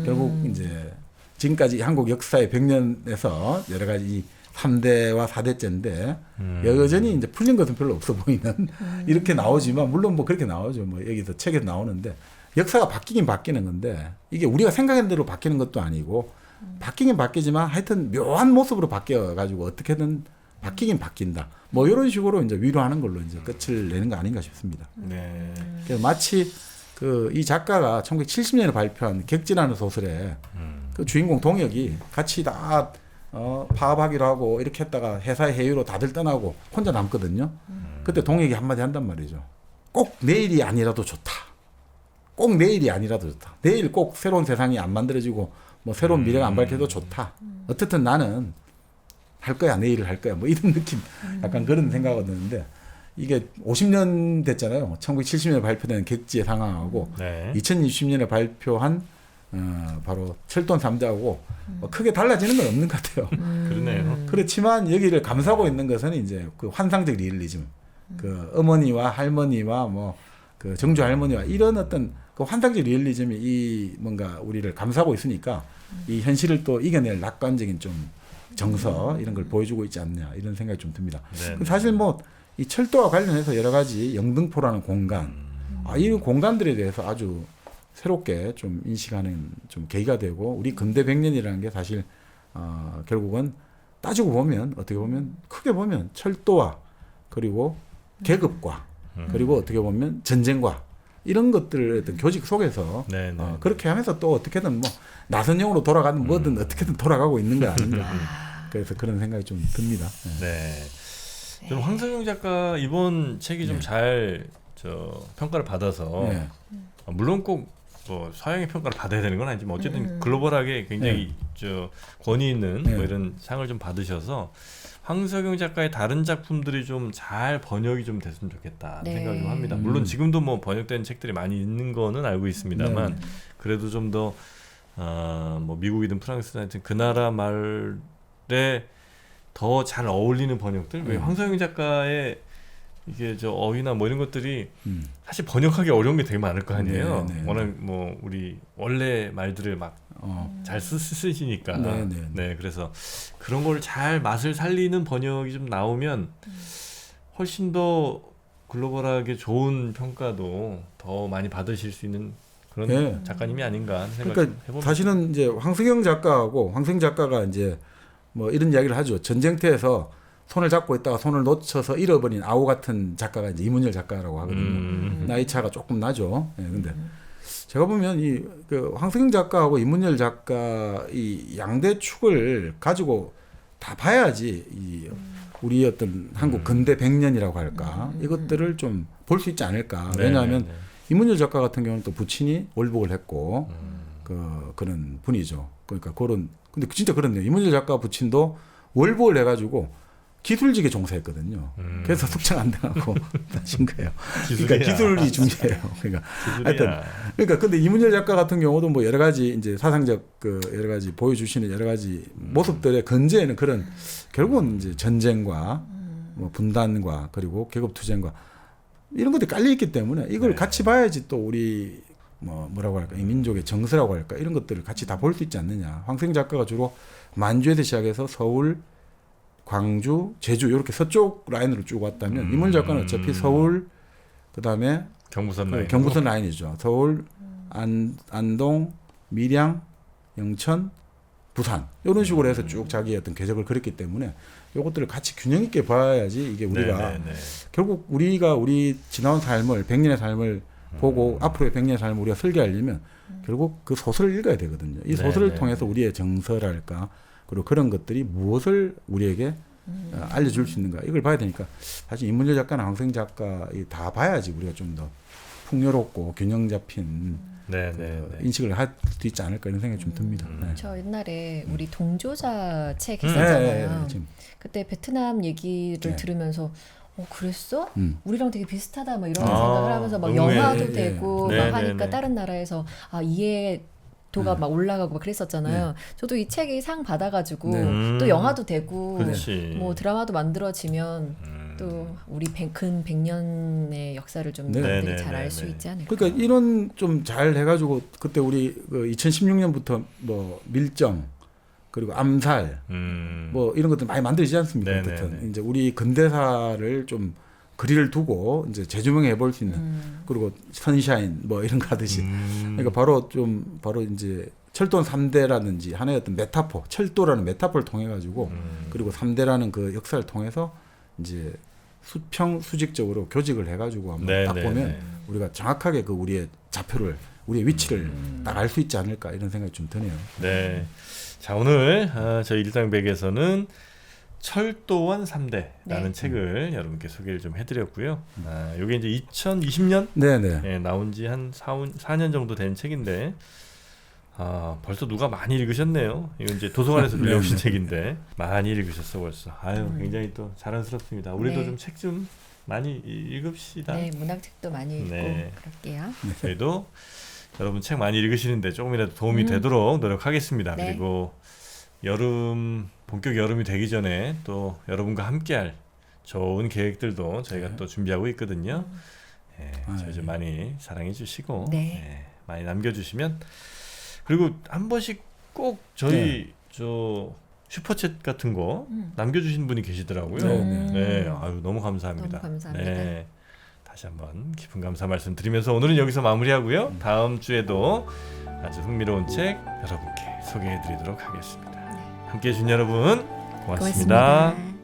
결국 이제 지금까지 한국 역사의 100년에서 여러 가지 3대와 4대째인데 여전히 이제 풀린 것은 별로 없어 보이는 이렇게 나오지만 물론 뭐 그렇게 나오죠. 뭐 여기서 책에서 나오는데 역사가 바뀌긴 바뀌는 건데 이게 우리가 생각한 대로 바뀌는 것도 아니고 바뀌긴 바뀌지만 하여튼 묘한 모습으로 바뀌어가지고 어떻게든 바뀌긴 바뀐다. 뭐 이런 식으로 이제 위로하는 걸로 이제 끝을 내는 거 아닌가 싶습니다. 네. 그래서 마치 이 작가가 1970년에 발표한 객지라는 소설에 그 주인공 동혁이 같이 다 파업하기로 하고 이렇게 했다가 회사의 회의로 다들 떠나고 혼자 남거든요. 그때 동혁이 한마디 한단 말이죠. 꼭 내일이 아니라도 좋다. 꼭 내일이 아니라도 좋다. 내일 꼭 새로운 세상이 안 만들어지고 뭐 새로운 미래가 안 밝혀도 좋다. 어쨌든 나는 할 거야. 내일을 할 거야. 뭐 이런 느낌. 약간 그런 생각이 드는데 이게 50년 됐잖아요. 1970년에 발표된 객지의 상황하고 네. 2020년에 발표한 바로 철돈 3자하고 크게 달라지는 건 없는 것 같아요. 그러네요. 그렇지만 여기를 감싸고 있는 것은 이제 그 환상적 리얼리즘. 그 어머니와 할머니와 뭐 그 정주 할머니와 이런 어떤 그 환상적 리얼리즘이 이 뭔가 우리를 감싸고 있으니까 이 현실을 또 이겨낼 낙관적인 좀 정서 이런 걸 보여주고 있지 않냐 이런 생각이 좀 듭니다. 네. 사실 뭐 이 철도와 관련해서 여러 가지 영등포라는 공간, 이 공간들에 대해서 아주 새롭게 좀 인식하는 좀 계기가 되고 우리 근대 100년이라는 게 사실 결국은 따지고 보면 어떻게 보면 크게 보면 철도와 그리고 계급과 그리고 어떻게 보면 전쟁과 이런 것들의 어떤 교직 속에서 그렇게 하면서 또 어떻게든 뭐 나선형으로 돌아가는 뭐든 어떻게든 돌아가고 있는 거 아닌가. 그래서 그런 생각이 좀 듭니다. 네. 저는 황석영 작가 이번 책이 좀 잘 평가를 받아서 물론 꼭 뭐 서양의 평가를 받아야 되는 건 아니지만 어쨌든 글로벌하게 굉장히 권위 있는 뭐 이런 상을 좀 받으셔서 황석영 작가의 다른 작품들이 좀 잘 번역이 좀 됐으면 좋겠다 생각을 좀 합니다. 물론 지금도 뭐 번역된 책들이 많이 있는 거는 알고 있습니다만 그래도 좀 더 뭐 미국이든 프랑스든 하여튼 그 나라 말에 더 잘 어울리는 번역들. 왜 황석영 작가의 이게 어휘나 뭐 이런 것들이 사실 번역하기 어려운 게 되게 많을 거 아니에요. 워낙 뭐 우리 원래 말들을 막 잘 쓰시니까. 네, 그래서 그런 걸 잘 맛을 살리는 번역이 좀 나오면 훨씬 더 글로벌하게 좋은 평가도 더 많이 받으실 수 있는 그런 작가님이 아닌가 생각 좀 해봅니다. 사실은 이제 황석영 작가가 이제 뭐 이런 이야기를 하죠. 전쟁터에서 손을 잡고 있다가 손을 놓쳐서 잃어버린 아우 같은 작가가 이제 이문열 작가라고 하거든요. 나이 차가 조금 나죠. 근데 제가 보면 그 황석영 작가하고 이문열 작가 이 양대 축을 가지고 다 봐야지 우리 어떤 한국 근대 100년이라고 할까 이것들을 좀 볼 수 있지 않을까. 왜냐하면 이문열 작가 같은 경우는 또 부친이 월북을 했고 그런 분이죠. 그러니까 근데 진짜 그렇네요. 이문열 작가 부친도 월북을 해가지고 기술직에 종사했거든요. 그래서 숙청 안 당하고 하신 거예요. 그러니까 기술이 중요해요. 그러니까 근데 이문열 작가 같은 경우도 뭐 여러 가지 이제 사상적 여러 가지 보여주시는 여러 가지 모습들의 근저에는 그런 결국은 이제 전쟁과 뭐 분단과 그리고 계급투쟁과 이런 것들이 깔려 있기 때문에 이걸 같이 봐야지 또 우리 뭐라고 할까 이 민족의 정서라고 할까 이런 것들을 같이 다 볼 수 있지 않느냐. 황석영 작가가 주로 만주에서 시작해서 서울, 광주, 제주 이렇게 서쪽 라인으로 쭉 왔다면 이문열 작가는 어차피 서울, 그다음에 경부선 라인. 경부선 라인이죠. 서울, 안동, 밀양, 영천, 부산 이런 식으로 해서 쭉 자기의 어떤 궤적을 그렸기 때문에 이것들을 같이 균형 있게 봐야지 이게 우리가 결국 우리 지나온 삶을 100년의 삶을 보고 앞으로의 100년의 삶을 우리가 설계하려면 결국 그 소설을 읽어야 되거든요. 이 소설을 통해서 우리의 정서랄까 그리고 그런 것들이 무엇을 우리에게 알려줄 수 있는가 이걸 봐야 되니까 사실 인문여 작가나 황생 작가 다 봐야지 우리가 좀 더 풍요롭고 균형 잡힌 인식을 할 수 있지 않을까 이런 생각이 좀 듭니다. 네. 저 옛날에 우리 동조자 책 했었잖아요. 그때 베트남 얘기를 들으면서 그랬어? 우리랑 되게 비슷하다 뭐 이런 생각을 하면서 막 영화도 되고 막 하니까 다른 나라에서 이해도가 막 올라가고 막 그랬었잖아요. 저도 이 책이 상 받아가지고 또 영화도 되고 뭐 드라마도 만들어지면 또 우리 근 100년의 역사를 좀 사람들이 잘 알 수 있지 않을까. 그러니까 이런 좀 잘 해가지고 그때 우리 2016년부터 뭐 밀정 그리고 암살 뭐 이런 것들 많이 만들지 않습니까? 어쨌든 이제 우리 근대사를 좀 거리를 두고 이제 재조명해 볼 수 있는 그리고 선샤인 뭐 이런 거 하듯이 그러니까 바로 이제 철도 3대라든지 하나의 어떤 메타포 철도라는 메타포를 통해 가지고 그리고 3대라는 그 역사를 통해서 이제 수직적으로 교직을 해가지고 한번 딱 보면 우리가 정확하게 그 우리의 좌표를 우리의 위치를 딱 알 수 있지 않을까 이런 생각이 좀 드네요. 네. 자 오늘 저희 일당백에서는 철도원 3대라는 책을 여러분께 소개를 좀 해드렸고요. 이게 이제 2020년 나온 지 한 4년 정도 된 책인데 벌써 누가 많이 읽으셨네요. 이거 이제 도서관에서 빌려오신 책인데 많이 읽으셨어 벌써. 굉장히 또 자랑스럽습니다. 우리도 좀 책 좀 많이 읽읍시다. 네, 문학책도 많이 읽고 그럴게요. 저희도 여러분 책 많이 읽으시는데 조금이라도 도움이 되도록 노력하겠습니다. 그리고 본격 여름이 되기 전에 또 여러분과 함께할 좋은 계획들도 저희가 또 준비하고 있거든요. 저희 좀 많이 사랑해 주시고 많이 남겨주시면 그리고 한 번씩 꼭 저희 저 슈퍼챗 같은 거 남겨주신 분이 계시더라고요. 너무 감사합니다. 너무 감사합니다. 다시 한번 깊은 감사 말씀 드리면서 오늘은 여기서 마무리하고요. 다음 주에도 아주 흥미로운 책 여러분께 소개해드리도록 하겠습니다. 함께해 주신 여러분 고맙습니다.